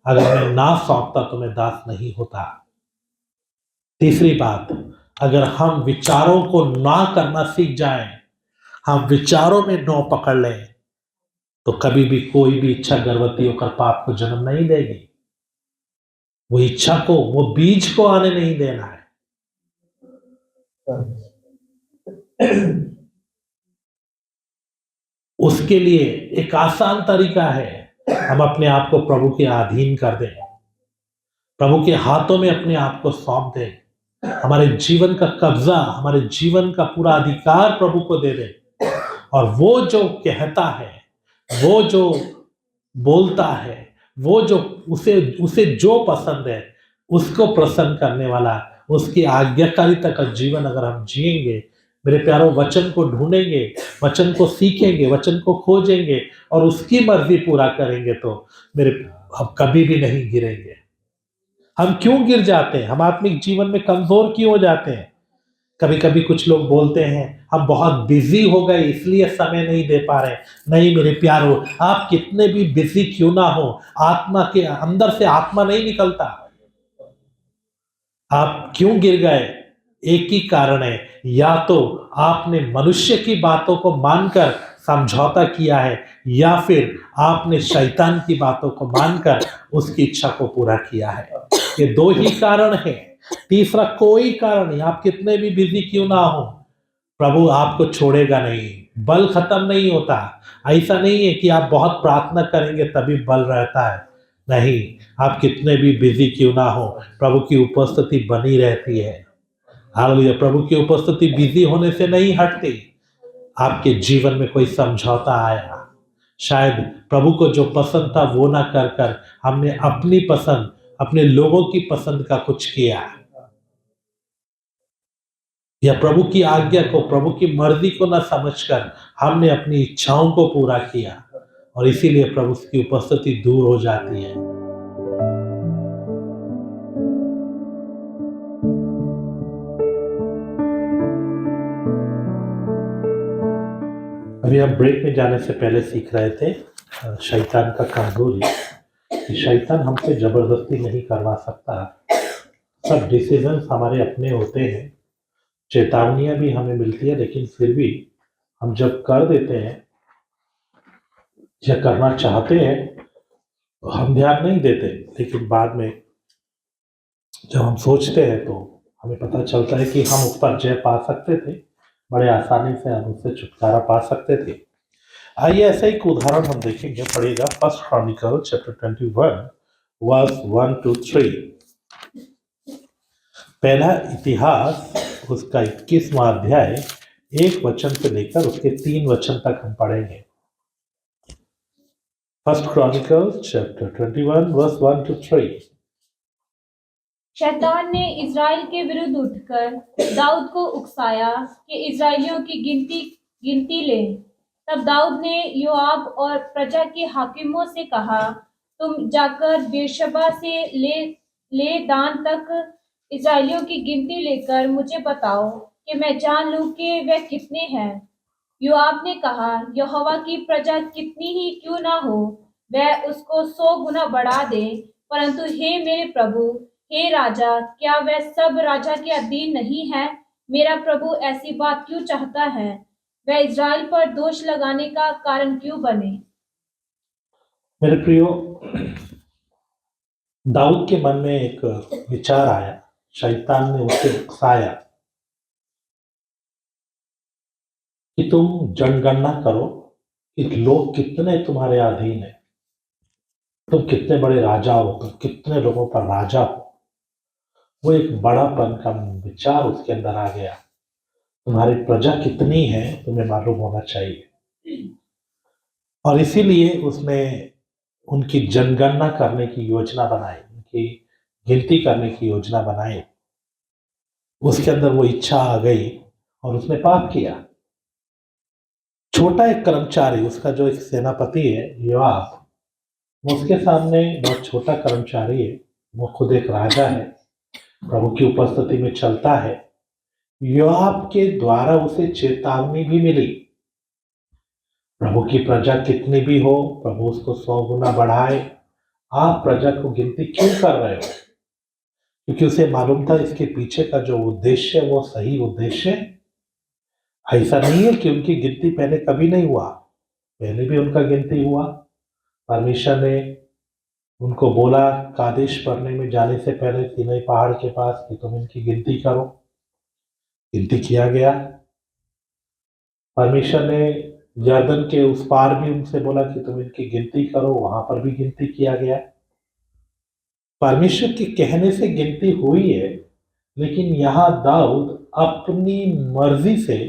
अगर मैं ना सौंपता तो मैं दास नहीं होता। तीसरी बात, अगर हम विचारों को ना करना सीख जाएं, हम विचारों में नो पकड़ लें, तो कभी भी कोई भी इच्छा गर्भवती होकर पाप को जन्म नहीं देगी। वो इच्छा को, वो बीज को आने नहीं देना है। उसके लिए एक आसान तरीका है, हम अपने आप को प्रभु के अधीन कर दें, प्रभु के हाथों में अपने आप को सौंप दें, हमारे जीवन का कब्जा, हमारे जीवन का पूरा अधिकार प्रभु को दे दें। और वो जो कहता है, वो जो बोलता है, वो जो उसे उसे जो पसंद है, उसको प्रसन्न करने वाला, उसकी आज्ञाकारिता का जीवन अगर हम जिएंगे, मेरे प्यारों, वचन को ढूंढेंगे, वचन को सीखेंगे, वचन को खोजेंगे और उसकी मर्जी पूरा करेंगे, तो मेरे हम कभी भी नहीं गिरेंगे। हम क्यों गिर जाते हैं, हम आत्मिक जीवन में कमजोर क्यों हो जाते हैं। कभी कभी कुछ लोग बोलते हैं हम बहुत बिजी हो गए इसलिए समय नहीं दे पा रहे। नहीं मेरे प्यारों, आप कितने भी बिजी क्यों ना हो, आत्मा के अंदर से आत्मा नहीं निकलता। आप क्यों गिर गए, एक ही कारण है, या तो आपने मनुष्य की बातों को मानकर समझौता किया है, या फिर आपने शैतान की बातों को मानकर उसकी इच्छा को पूरा किया है। ये दो ही कारण है, तीसरा कोई कारण नहीं। आप कितने भी बिजी क्यों ना हो, प्रभु आपको छोड़ेगा नहीं। बल खत्म नहीं होता। ऐसा नहीं है कि आप बहुत प्रार्थना करेंगे तभी बल रहता है, नहीं। आप कितने भी बिजी क्यों ना हो, प्रभु की उपस्थिति बनी रहती है। हालेलुया। प्रभु की उपस्थिति बिजी होने से नहीं हटती। आपके जीवन में कोई समझौता आया, शायद प्रभु को जो पसंद था वो ना कर कर हमने अपनी पसंद, अपने लोगों की पसंद का कुछ किया, या प्रभु की आज्ञा को, प्रभु की मर्जी को ना समझकर हमने अपनी इच्छाओं को पूरा किया, और इसीलिए प्रभु की उपस्थिति दूर हो जाती है। अभी हम ब्रेक में जाने से पहले सीख रहे थे शैतान का कमजोरी, कि शैतान हमसे जबरदस्ती नहीं करवा सकता। सब डिसीजंस हमारे अपने होते हैं, चेतावनियां भी हमें मिलती है, लेकिन फिर भी हम जब कर देते हैं या करना चाहते हैं तो हम ध्यान नहीं देते, लेकिन बाद में जब हम सोचते हैं तो हमें पता चलता है कि हम उस पर जय पा सकते थे, बड़े आसानी से हम उससे छुटकारा पा सकते थे। आइए ऐसा एक उदाहरण हम देखेंगे, पढ़ेगा first Chronicle chapter 21 verse 1 to 3। पहला इतिहास उसका 21वां अध्याय 1 वचन से लेकर उसके 3 वचन तक हम पढ़ेंगे। First Chronicle chapter 21 verse 1 to 3। शैतान ने इज़राइल के विरुद्ध उठकर दाऊद को उकसाया कि इज़राइलियों की गिनती ले। तब दाऊद ने योआब और प्रजा के हाकिमों से कहा, तुम जाकर बेर्शेबा से ले दान तक इज़राइलियों की गिनती लेकर मुझे बताओ कि मैं जान लूं कि वे कितने हैं। योआब ने कहा, यहोवा की प्रजा कितनी ही क्यों ना हो, वह उसको 100 गुना बढ़ा दे। परंतु हे मेरे प्रभु, हे राजा, क्या वह सब राजा के अधीन नहीं है? मेरा प्रभु ऐसी बात क्यों चाहता है? वह इज़राइल पर दोष लगाने का कारण क्यों बने? मेरे प्रियो, दाऊद के मन में एक विचार आया, शैतान ने उसे उकसाया कि तुम जनगणना करो कि लोग कितने तुम्हारे अधीन है, तुम कितने बड़े राजा हो, तुम कितने लोगों पर राजा हो। वो एक बड़ापन का विचार उसके अंदर आ गया। तुम्हारी प्रजा कितनी है तुम्हें मालूम होना चाहिए, और इसीलिए उसने उनकी जनगणना करने की योजना बनाई, उनकी गिनती करने की योजना बनाई। उसके अंदर वो इच्छा आ गई और उसने पाप किया। छोटा एक कर्मचारी, उसका जो एक सेनापति है योआब, वो उसके सामने बहुत छोटा कर्मचारी है। वो खुद एक राजा है, प्रभु की उपस्थिति में चलता है। योआब के द्वारा उसे चेतावनी भी मिली, प्रभु की प्रजा कितनी भी हो, प्रभु उसको 100 गुना बढ़ाए, आप प्रजा को गिनती क्यों कर रहे हो? क्योंकि उसे मालूम था इसके पीछे का जो उद्देश्य है वो सही उद्देश्य ऐसा नहीं है कि उनकी गिनती पहले कभी नहीं हुआ, पहले भी उनका गिनती हुआ। परमेश्वर ने उनको बोला कादेश पढ़ने में जाने से पहले सीनै पहाड़ के पास कि तुम इनकी गिनती करो, गिनती किया गया। परमेश्वर ने यरदन के उस पार भी उनसे बोला कि तुम इनकी गिनती करो, वहां पर भी गिनती किया गया। परमेश्वर के कहने से गिनती हुई है, लेकिन यहां दाऊद अपनी मर्जी से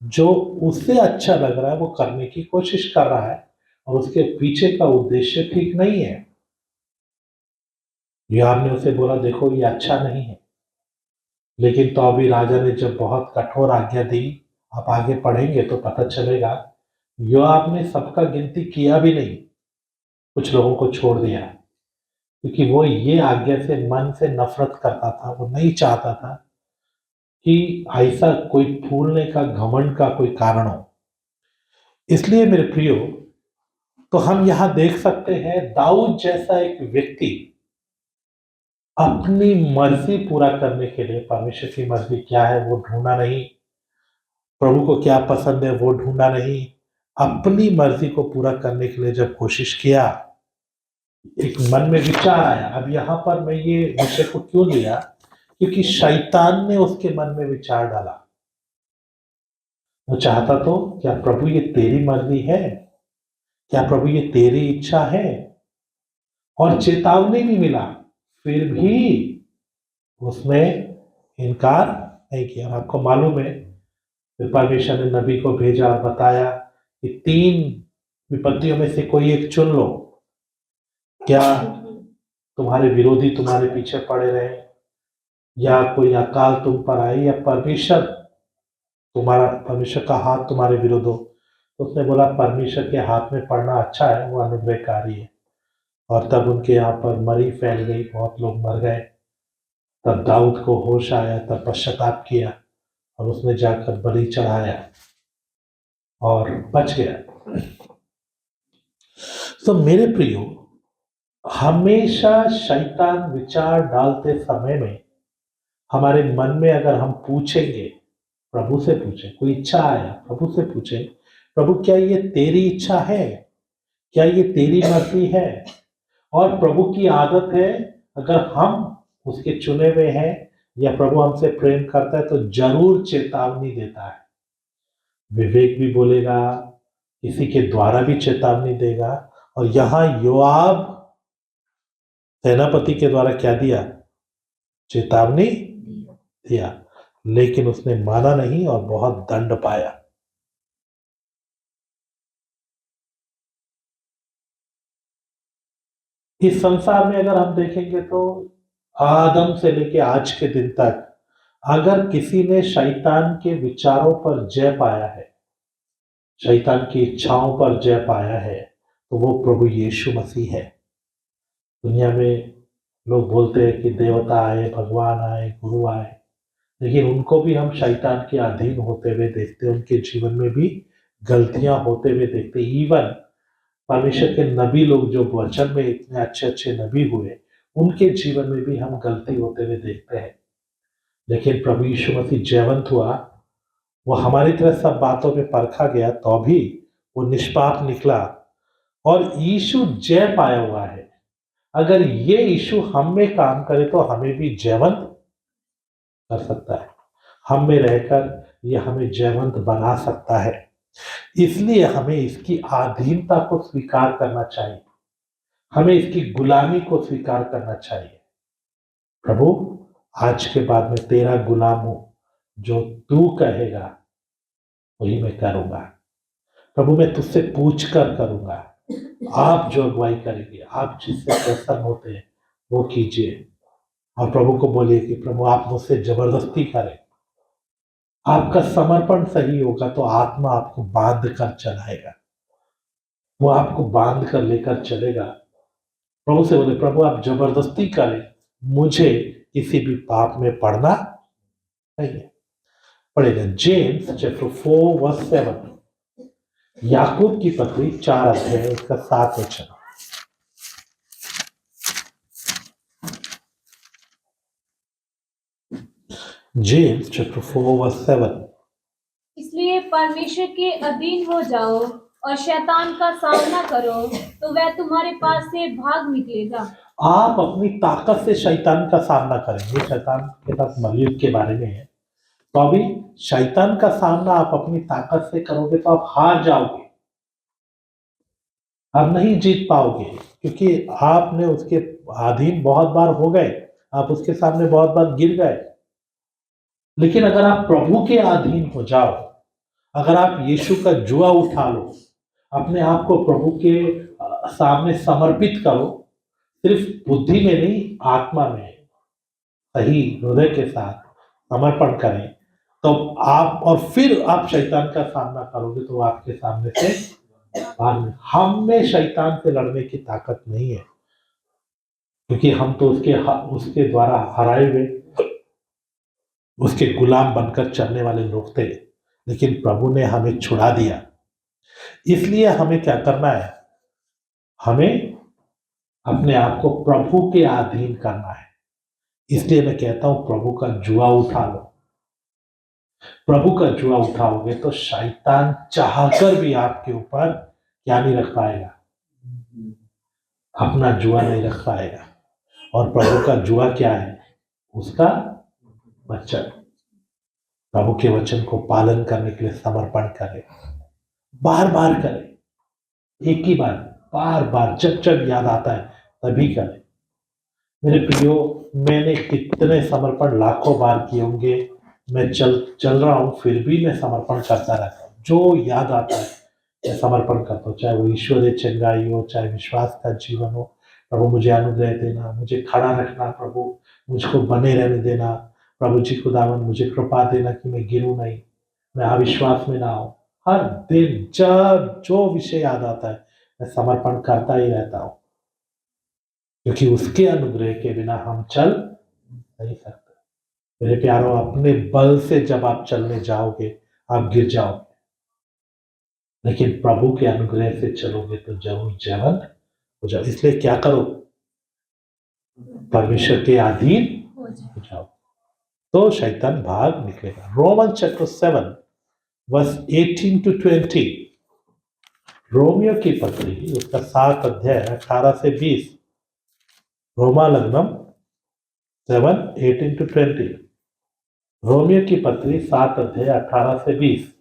जो उससे अच्छा लग रहा है वो करने की कोशिश कर रहा है, और उसके पीछे का उद्देश्य ठीक नहीं है। योआब ने उसे बोला देखो ये अच्छा नहीं है, लेकिन तो अभी राजा ने जब बहुत कठोर आज्ञा दी, आप आगे पढ़ेंगे तो पता चलेगा योआब ने सबका गिनती किया भी नहीं, कुछ लोगों को छोड़ दिया, क्योंकि वो ये आज्ञा से मन से नफरत करता था। वो नहीं चाहता था कि ऐसा कोई फूलने का, घमंड का कोई कारण हो। इसलिए मेरे प्रियो, तो हम यहां देख सकते हैं दाऊद जैसा एक व्यक्ति अपनी मर्जी पूरा करने के लिए, परमेश्वर की मर्जी क्या है वो ढूंढा नहीं, प्रभु को क्या पसंद है वो ढूंढा नहीं, अपनी मर्जी को पूरा करने के लिए जब कोशिश किया, एक मन में विचार आया। अब यहाँ पर मैं ये विषय को क्यों लिया, क्योंकि शैतान ने उसके मन में विचार डाला। वो चाहता तो क्या प्रभु ये तेरी मर्जी है, क्या प्रभु ये तेरी इच्छा है, और चेतावनी भी मिला, फिर भी उसने इनकार नहीं किया। और आपको मालूम है फिर परमेश्वर ने नबी को भेजा और बताया कि 3 विपत्तियों में से कोई एक चुन लो, क्या तुम्हारे विरोधी तुम्हारे पीछे पड़े रहे, या कोई अकाल तुम पर आए, या परमेश्वर का हाथ तुम्हारे विरुद्ध हो। तो उसने बोला परमेश्वर के हाथ में पड़ना अच्छा है, वो अनुग्रहकारी है। और तब उनके यहाँ पर मरी फैल गई, बहुत लोग मर गए। तब दाऊद को होश आया, तब पश्चाताप किया और उसने जाकर बलि चढ़ाया और बच गया। तो मेरे प्रियो, हमेशा शैतान विचार डालते समय में हमारे मन में अगर हम पूछेंगे, प्रभु से पूछें, कोई इच्छा आया प्रभु से पूछें, प्रभु क्या ये तेरी इच्छा है, क्या ये तेरी मर्जी है? और प्रभु की आदत है, अगर हम उसके चुने हुए हैं या प्रभु हमसे प्रेम करता है तो जरूर चेतावनी देता है। विवेक भी बोलेगा, किसी के द्वारा भी चेतावनी देगा। और यहां योआब सेनापति के द्वारा क्या दिया? चेतावनी दिया, लेकिन उसने माना नहीं और बहुत दंड पाया। इस संसार में अगर हम देखेंगे तो आदम से लेके आज के दिन तक अगर किसी ने शैतान के विचारों पर जय पाया है, शैतान की इच्छाओं पर जय पाया है, तो वो प्रभु यीशु मसीह है। दुनिया में लोग बोलते हैं कि देवता आए, भगवान आए, गुरु आए, लेकिन उनको भी हम शैतान के अधीन होते हुए देखते हैं, उनके जीवन में भी गलतियां होते हुए देखते। इवन परमेश्वर के नबी लोग जो वचन में इतने अच्छे अच्छे नबी हुए, उनके जीवन में भी हम गलती होते हुए देखते हैं। लेकिन प्रभु यीशु मसीह जयवंत हुआ, वो हमारी तरह सब बातों में परखा गया तो भी वो निष्पाप निकला और यीशु जय पाया हुआ है। अगर ये यीशु हम में काम करे तो हमें भी जयवंत कर सकता है, हम में रहकर ये हमें जयवंत बना सकता है। इसलिए हमें इसकी अधीनता को स्वीकार करना चाहिए, हमें इसकी गुलामी को स्वीकार करना चाहिए। प्रभु, आज के बाद मैं तेरा गुलाम हूं, जो तू कहेगा वही मैं करूंगा। प्रभु, मैं तुझसे पूछ कर करूंगा, आप जो अगुवाई करेंगे, आप जिससे प्रसन्न होते हैं वो कीजिए। और प्रभु को बोलिए कि प्रभु आप मुझसे जबरदस्ती करें, आपका समर्पण सही होगा तो आत्मा आपको बांध कर चलाएगा, वो आपको बांध कर लेकर चलेगा। प्रभु से बोले, प्रभु आप जबरदस्ती करें, मुझे किसी भी पाप में पड़ना नहीं है। पढ़ेगा जेम्स चैप्टर 4 वर्स 7, याकूब की पत्री 4 अध्याय उसका 7 वचन। James chapter 4 verse 7। इसलिए परमेश्वर के अधीन हो जाओ और शैतान का सामना करो तो वह तुम्हारे पास से भाग निकलेगा। आप अपनी ताकत से शैतान का सामना करेंगे, शैतान के साथ मलयुद्ध के बारे में है। तो अभी शैतान का सामना आप अपनी ताकत से करोगे तो आप हार जाओगे, आप नहीं जीत पाओगे, क्योंकि आपने उसके अधीन बहुत बार हो गए, आप उसके सामने बहुत बार गिर गए। लेकिन अगर आप प्रभु के अधीन हो जाओ, अगर आप यीशु का जुआ उठा लो, अपने आप को प्रभु के सामने समर्पित करो, सिर्फ बुद्धि में नहीं आत्मा में सही हृदय के साथ समर्पण करें, तो आप और फिर आप शैतान का सामना करोगे तो आपके सामने से हम में शैतान से लड़ने की ताकत नहीं है, क्योंकि हम तो उसके द्वारा हराए हुए, उसके गुलाम बनकर चलने वाले लोग थे। लेकिन प्रभु ने हमें छुड़ा दिया। इसलिए हमें क्या करना है? हमें अपने आप को प्रभु के अधीन करना है। इसलिए मैं कहता हूं प्रभु का जुआ उठा लो। प्रभु का जुआ उठाओगे तो शैतान चाहकर भी आपके ऊपर क्या नहीं रख पाएगा? अपना जुआ नहीं रख पाएगा। और प्रभु का जुआ क्या है? उसका वचन। प्रभु के वचन को पालन करने के लिए समर्पण करें, बार बार करें, एक ही बार, बार बार, जब जब याद आता है तभी करें। मेरे प्रियो, मैंने कितने समर्पण लाखों बार किए होंगे, मैं चल रहा हूं फिर भी मैं समर्पण करता रहता हूं। जो याद आता है मैं समर्पण करता हूँ, चाहे वो ईश्वरीय चंगाई हो, चाहे विश्वास का जीवन हो। प्रभु मुझे अनुग्रह देना, मुझे खड़ा रखना, प्रभु मुझको बने रहने देना। प्रभु जी खुदावन मुझे कृपा देना कि मैं गिरूं नहीं, मैं अविश्वास में ना हूं। हर दिन जब जो विषय याद आता है मैं समर्पण करता ही रहता हूं, क्योंकि उसके अनुग्रह के बिना हम चल नहीं सकते। मेरे प्यारों, अपने बल से जब आप चलने जाओगे आप गिर जाओगे, लेकिन प्रभु के अनुग्रह से चलोगे तो जरूर जयवंत हो जाओ। इसलिए क्या करो? परमेश्वर के अधीन हो जाए। हो जाओ तो शैतान भाग निकलेगा। रोमन चैप्टर 7 वर्स 18 to 20, रोमियो की पत्री उसका 7 अध्याय 18 से 20, रोमा लग्नम 7 18 to 20, रोमियो की पत्री 7 अध्याय 18 से 20।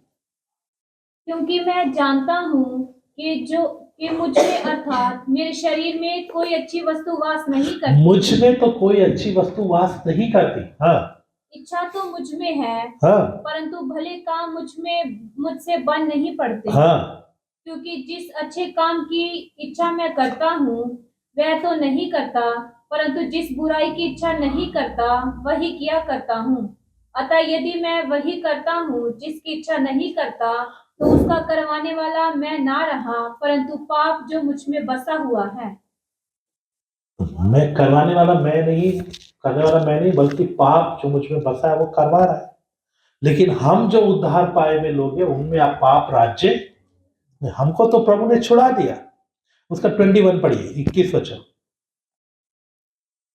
क्योंकि मैं जानता हूँ कि मुझ में अर्थात मेरे शरीर में कोई अच्छी वस्तु वास नहीं करती। मुझ में तो कोई अच्छी वस्तु वास नहीं करती। हाँ इच्छा तो मुझ में है, हाँ परंतु भले काम मुझसे बन नहीं पड़ते। हाँ क्योंकि जिस अच्छे काम की इच्छा मैं करता हूँ वह तो नहीं करता, परंतु जिस बुराई की इच्छा नहीं करता वही किया करता हूँ। अतः यदि मैं वही करता हूँ जिसकी इच्छा नहीं करता, तो उसका करवाने वाला मैं ना रहा, परंतु पाप जो मुझ में बसा हुआ है। मैं करवाने वाला मैं नहीं, करने वाला मैं नहीं, बल्कि पाप जो मुझ में बसा है वो करवा रहा है। लेकिन हम जो उद्धार पाए हुए लोग हैं उनमें आप पाप राज्य, हमको तो प्रभु ने छुड़ा दिया। उसका 21 पढ़िए, 21 वचन।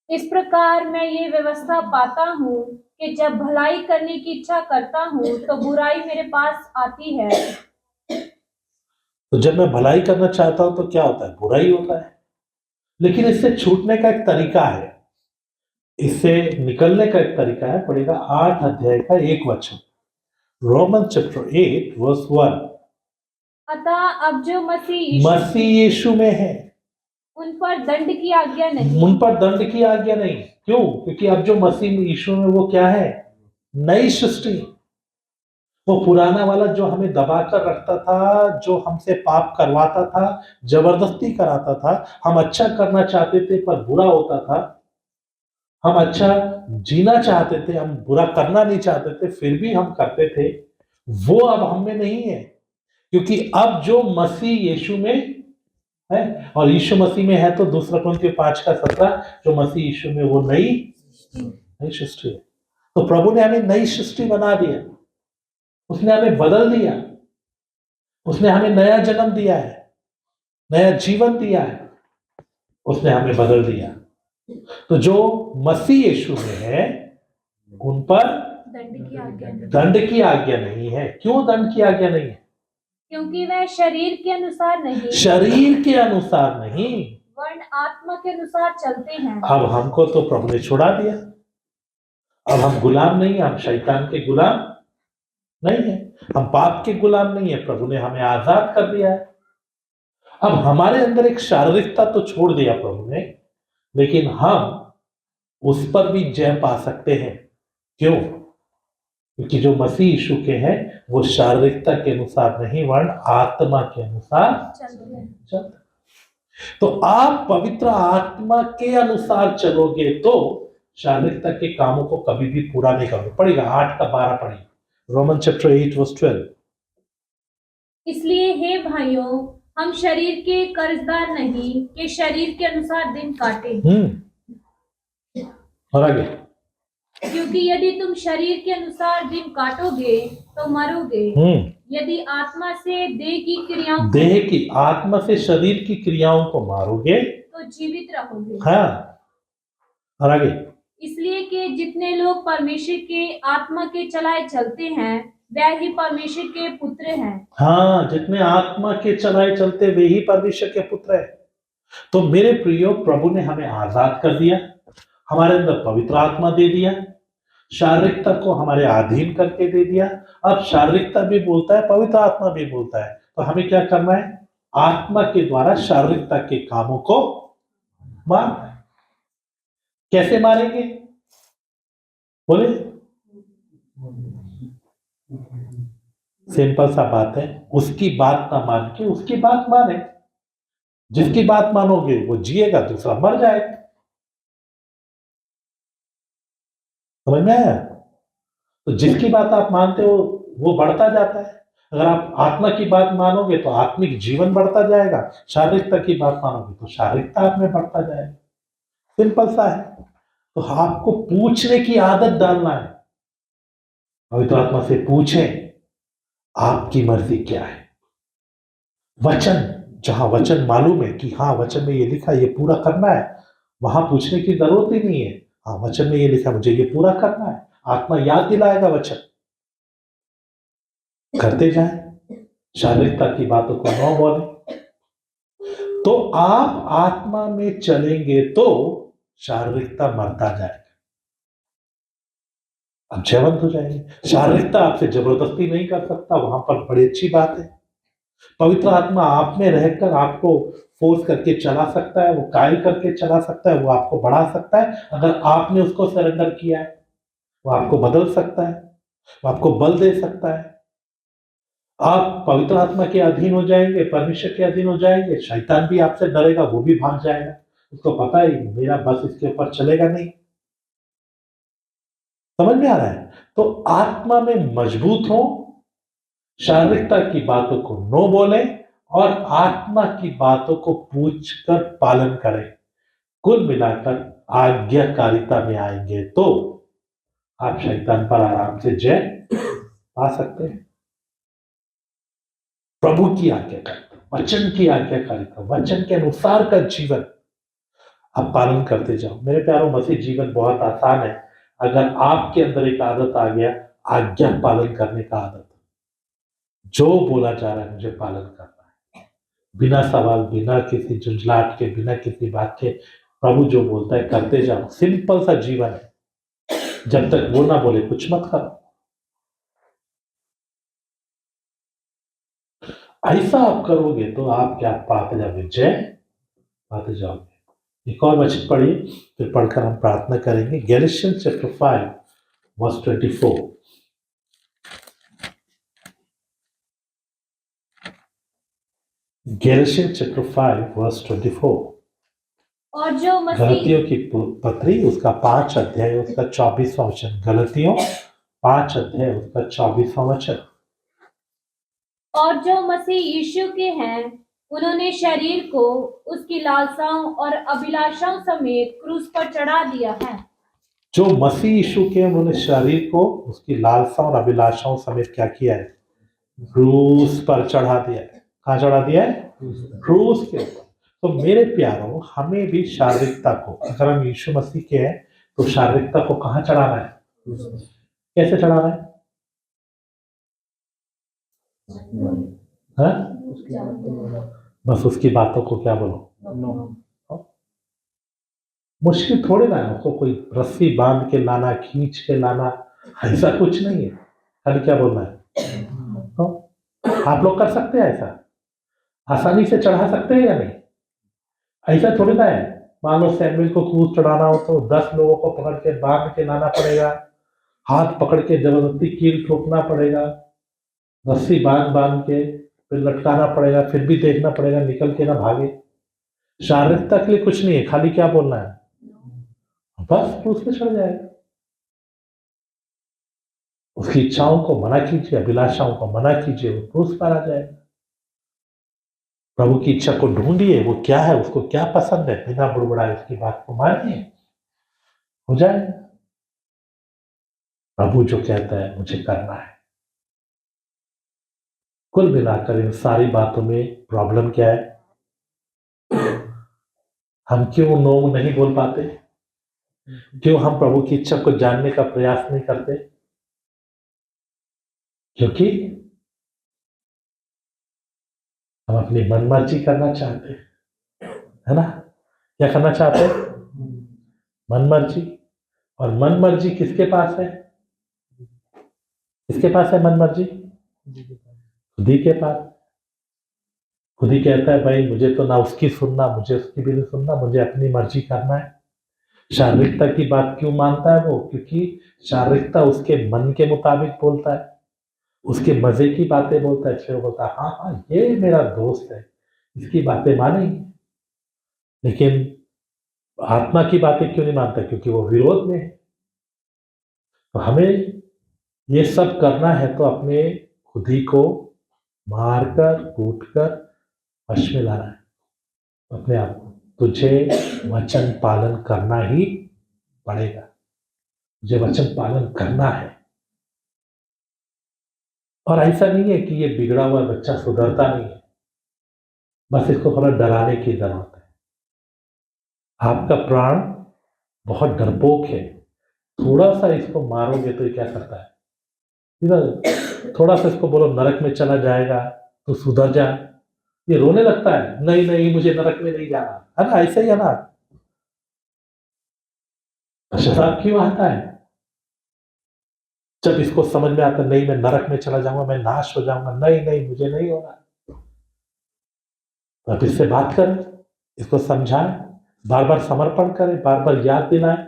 इस प्रकार मैं ये व्यवस्था पाता हूँ कि जब भलाई करने की इच्छा करता हूँ तो बुराई मेरे पास आती है। तो जब मैं भलाई करना चाहता हूं तो क्या होता है? बुराई होता है। लेकिन इससे छूटने का एक तरीका है, इससे निकलने का एक तरीका है। पढ़ेगा 8 अध्याय का 1 वचन, रोमन चैप्टर 8 वर्स 1। अतः अब जो मसीह यीशु में है उन पर दंड की आज्ञा नहीं। उन पर दंड की आज्ञा नहीं। क्यों? क्योंकि अब जो मसीह यीशु में वो क्या है? नई सृष्टि। वो पुराना वाला जो हमें दबाकर रखता था, जो हमसे पाप करवाता था, जबरदस्ती कराता था, हम अच्छा करना चाहते थे पर बुरा होता था, हम अच्छा जीना चाहते थे, हम बुरा करना नहीं चाहते थे फिर भी हम करते थे, वो अब हम में नहीं है। क्योंकि अब जो मसीह यीशु में है, और यीशु मसीह में है तो 2 कुरिन्थियों 5 का 17, जो मसीह यीशु में वो नई सृष्टि है। तो प्रभु ने हमें नई सृष्टि बना दिया, उसने हमें बदल दिया, उसने हमें नया जन्म दिया है, नया जीवन दिया है, उसने हमें बदल दिया। तो जो मसीह यीशु में है उन पर दंड की आज्ञा नहीं है। क्यों दंड की आज्ञा नहीं है? क्योंकि वह शरीर के अनुसार नहीं, शरीर के अनुसार नहीं, वर्ण आत्मा के अनुसार चलते हैं। अब हमको तो प्रभु ने छुड़ा दिया। अब हम गुलाम नहीं, हम शैतान के गुलाम नहीं है, हम पाप के गुलाम नहीं है, प्रभु ने हमें आजाद कर दिया है। अब हमारे अंदर एक शारीरिकता तो छोड़ दिया प्रभु ने, लेकिन हम उस पर भी जय पा सकते हैं। क्यों? क्योंकि जो मसीह यीशु के हैं वो शारीरिकता के अनुसार नहीं, वर्ण आत्मा के अनुसार चलते हैं। तो आप पवित्र आत्मा के अनुसार चलोगे तो शारीरिकता के कामों को कभी भी पूरा नहीं करोगे। पढ़ेगा 8 का 12 पढ़िए, रोमन चैप्टर 8 वर्स 12। इसलिए हे भाइयों, हम शरीर के कर्जदार नहीं कि शरीर के अनुसार दिन काटे। और आगे, क्योंकि यदि तुम शरीर के अनुसार दिन काटोगे तो मरोगे, यदि आत्मा से देह की आत्मा से शरीर की क्रियाओं को मारोगे तो जीवित रहोगे। हाँ, और आगे, इसलिए कि जितने लोग परमेश्वर के आत्मा के चलाए चलते हैं वह ही परमेश्वर के पुत्र हैं। हाँ, जितने आत्मा के चलाए चलते वे ही परमेश्वर के पुत्र हैं। तो मेरे प्रियो, प्रभु ने हमें आजाद कर दिया, हमारे अंदर पवित्र आत्मा दे दिया, शारीरिकता को हमारे अधीन करके दे दिया। अब शारीरिकता भी बोलता है, पवित्र आत्मा भी बोलता है, तो हमें क्या करना है? आत्मा के द्वारा शारीरिकता के कामों को मारना है। कैसे मारेंगे? बोले, सिंपल सा बात है, उसकी बात ना मान के उसकी बात माने। जिसकी बात मानोगे वो जिएगा, दूसरा मर जाएगा। समझ में आया? तो जिसकी बात आप मानते हो वो बढ़ता जाता है। अगर आप आत्मा की बात मानोगे तो आत्मिक जीवन बढ़ता जाएगा, शारीरिकता की बात मानोगे तो शारीरिकता आप में बढ़ता जाएगा। सिंपल सा है। तो आपको पूछने की आदत डालना है। पवित्र आत्मा से पूछें आपकी मर्जी क्या है। वचन, जहां वचन मालूम है कि हाँ वचन में ये लिखा, ये पूरा करना है, वहां पूछने की जरूरत ही नहीं है। हाँ, वचन में ये लिखा, मुझे ये पूरा करना है, आत्मा याद दिलाएगा, वचन करते जाए। शारीरिकता की बातों को न बोले। तो आप आत्मा में चलेंगे तो शारीरिकता मरता जाएगा, आप जयवंत हो जाएंगे। शारीरिकता आपसे जबरदस्ती नहीं कर सकता, वहां पर बड़ी अच्छी बात है। पवित्र आत्मा आप में रहकर आपको फोर्स करके चला सकता है, वो कायल करके चला सकता है, वो आपको बढ़ा सकता है। अगर आपने उसको सरेंडर किया है, वो आपको बदल सकता है, वो आपको बल दे सकता है। आप पवित्र आत्मा के अधीन हो जाएंगे, परमेश्वर के अधीन हो जाएंगे, शैतान भी आपसे डरेगा, वो भी भाग जाएगा। उसको पता है मेरा बस इसके ऊपर चलेगा नहीं। समझ में आ रहा है? तो आत्मा में मजबूत हो, शारीरिकता की बातों को नो बोले और आत्मा की बातों को पूछकर पालन करें। कुल मिलाकर आज्ञाकारिता में आएंगे तो आप शैतान पर आराम से जय पा सकते हैं। प्रभु की आज्ञाकारिता, वचन की आज्ञाकारिता, वचन के अनुसार का जीवन आप पालन करते जाओ। मेरे प्यारों, मसीह जीवन बहुत आसान है अगर आपके अंदर एक आदत आ गया, आज्ञा पालन करने का आदत। जो बोला जा रहा है मुझे पालन करना है, बिना सवाल, बिना किसी झुंझलाहट के, बिना किसी बात के। प्रभु जो बोलता है करते जाओ। सिंपल सा जीवन है। जब तक वो ना बोले कुछ मत करो। ऐसा आप करोगे तो आप क्या पाते जाओगे? जय पाते जाओगे। एक और वचन पढ़िए, फिर पढ़कर हम प्रार्थना करेंगे। Galatians chapter 5 verse 24। Galatians chapter 5 verse 24। और जो मसीह गलतियों की पत्री उसका 5 अध्याय उसका 24वां वचन। गलतियों 5 अध्याय उसका 24वां वचन। और जो मसीह यीशु के हैं, उन्होंने शरीर को उसकी लालसाओं और अभिलाषाओं समेत क्रूस पर चढ़ा दिया है। जो मसीह यीशु के, उन्होंने शरीर को उसकी लालसाओं और अभिलाषाओं समेत क्या किया है? क्रूस पर चढ़ा दिया है। कहाँ चढ़ा दिया है? क्रूस के ऊपर। तो मेरे प्यारों, हमें भी शारीरिकता को, अगर हम यीशु मसीह के हैं तो शारीरिकता को कहाँ चढ़ाना है? कैसे चढ़ाना है? हाँ? बस उसकी बातों को क्या बोलो? मुश्किल थोड़े ना है उसको कोई रस्सी बांध के लाना, खींच के लाना, ऐसा कुछ नहीं है। खाली क्या बोलना है? तो आप लोग कर सकते हैं ऐसा? आसानी से चढ़ा सकते हैं या नहीं? ऐसा थोड़ी ना है। मान लो सैमुअल को क्रूस चढ़ाना हो तो 10 लोगों को पकड़ के बांध के लाना पड़ेगा, हाथ पकड़ के जबरदस्ती कील ठोकना पड़ेगा, रस्सी बांध बांध के फिर लटकाना पड़ेगा, फिर भी देखना पड़ेगा निकल के ना भागे। शारीरिकता के लिए कुछ नहीं है, खाली क्या बोलना है, बस क्रूस पे चढ़ जाएगा। उसकी इच्छाओं को मना कीजिए, अभिलाषाओं को मना कीजिए, वो क्रूस पर आ जाएगा। प्रभु की इच्छा को ढूंढिए, वो क्या है, उसको क्या पसंद है, बिना बुड़बुड़ाए उसकी बात को मानिए, हो जाएगा। प्रभु जो कहता है मुझे करना है। कुल मिलाकर इन सारी बातों में प्रॉब्लम क्या है? हम क्यों नो नहीं बोल पाते? क्यों हम प्रभु की इच्छा को जानने का प्रयास नहीं करते? क्योंकि हम अपनी मनमर्जी करना चाहते हैं, है ना? क्या करना चाहते हैं? मनमर्जी। और मनमर्जी किसके पास है? किसके पास है मनमर्जी? खुद ही के पास। खुद ही कहता है भाई मुझे तो ना उसकी सुनना, मुझे उसकी भी नहीं सुनना, मुझे अपनी मर्जी करना है। शारीरिकता की बात क्यों मानता है वो? क्योंकि शारीरिकता उसके मन के मुताबिक बोलता है, उसके मजे की बातें बोलता है, इसलिए वो बोलता है हाँ हाँ ये मेरा दोस्त है, इसकी बातें मानेंगे। लेकिन आत्मा की बातें क्यों नहीं मानता? क्योंकि वो विरोध में है। तो हमें ये सब करना है तो अपने खुद ही को मारकर कूटकर वश में लाना है अपने आप को। तुझे वचन पालन करना ही पड़ेगा, तुझे वचन पालन करना है। और ऐसा नहीं है कि ये बिगड़ा हुआ बच्चा सुधरता नहीं है, बस इसको थोड़ा डराने की जरूरत है। आपका प्राण बहुत डरपोक है, थोड़ा सा इसको मारोगे तो ये क्या करता है, थोड़ा सा इसको बोलो नरक में चला जाएगा तो सुधर जा, ये रोने लगता है, नहीं नहीं मुझे नरक में नहीं जाना, है ना, ऐसे ही है ना। पश्चाताप क्यों आता है? जब इसको समझ में आता नहीं मैं नरक में चला जाऊंगा, मैं नाश हो जाऊंगा, नहीं नहीं मुझे नहीं होना, तो आप इससे बात करें, इसको समझाएं, बार बार समर्पण करें, बार बार याद दिलाएं,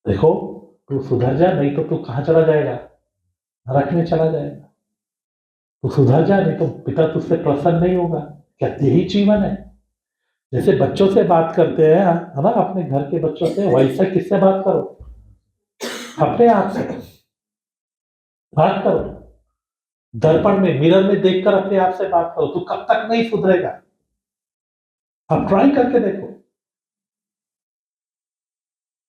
देखो तू सुधर जा, नहीं तो तू कहां चला जाएगा, नरक में चला जाएगा, तू सुधर जा, नहीं तो पिता तुझसे प्रसन्न नहीं होगा। क्या यही जीवन है? जैसे बच्चों से बात करते हैं, है ना, अपने घर के बच्चों से, वैसे किससे बात करो, अपने आप से बात करो, दर्पण में मिरर में देखकर अपने आप से बात करो, तू कब तक नहीं सुधरेगा, आप ट्राई करके देखो।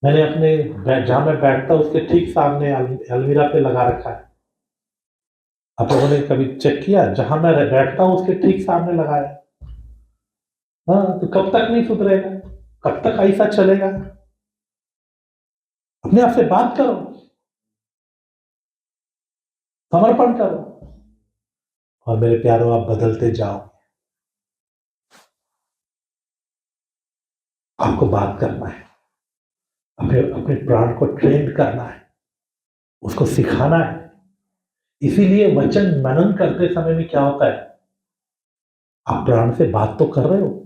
मैंने अपने जहां मैं बैठता हूं उसके ठीक सामने अलमीरा पे लगा रखा है, आप लोगों ने कभी चेक किया, जहां मैं बैठता हूं उसके ठीक सामने लगाया, हाँ, तो कब तक नहीं सुधरेगा, कब तक ऐसा चलेगा, अपने आप से बात करो, समर्पण करो, और मेरे प्यारों आप बदलते जाओ। आपको बात करना है, अपने अपने प्राण को ट्रेन करना है, उसको सिखाना है। इसीलिए वचन मनन करते समय में क्या होता है, आप प्राण से बात तो कर रहे हो,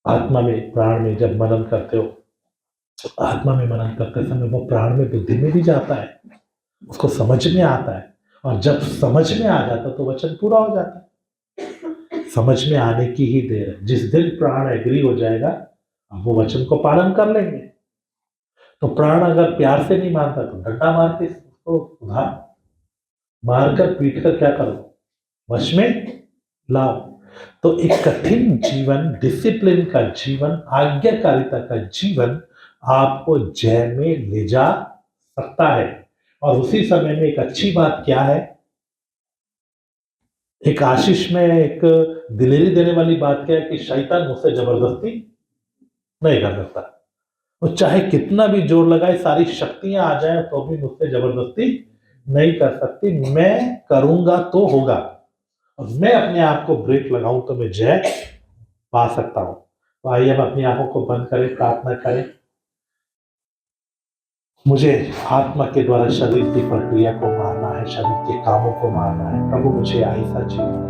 आत्मा में प्राण में जब मनन करते हो, आत्मा में मनन करते समय वो प्राण में बुद्धि में भी जाता है, उसको समझ में आता है, और जब समझ में आ जाता है तो वचन पूरा हो जाता है। समझ में आने की ही देर है, जिस दिन प्राण एग्री हो जाएगा अब वो वचन को पालन कर लेंगे। तो प्राण अगर प्यार से नहीं मानता तो डंडा मार के उसको उधार मारकर पीट कर क्या करो, वश में लाओ। तो एक कठिन जीवन, डिसिप्लिन का जीवन, आज्ञाकारिता का जीवन आपको जय में ले जा सकता है। और उसी समय में एक अच्छी बात क्या है, एक आशीष में एक दिलेरी देने वाली बात क्या है कि शैतान मुझसे जबरदस्ती नहीं कर सकता, वो चाहे कितना भी जोर लगाए, सारी शक्तियां आ जाए तो भी मुझसे जबरदस्ती नहीं कर सकती, मैं करूंगा तो होगा, और मैं अपने आप को ब्रेक लगाऊं तो मैं जय पा सकता हूं। तो आइए हम अपनी आंखों को बंद करें, प्रार्थना करें। मुझे आत्मा के द्वारा शरीर की प्रक्रिया को मारना है, शरीर के कामों को मारना है, प्रभु मुझे ऐसा जीवन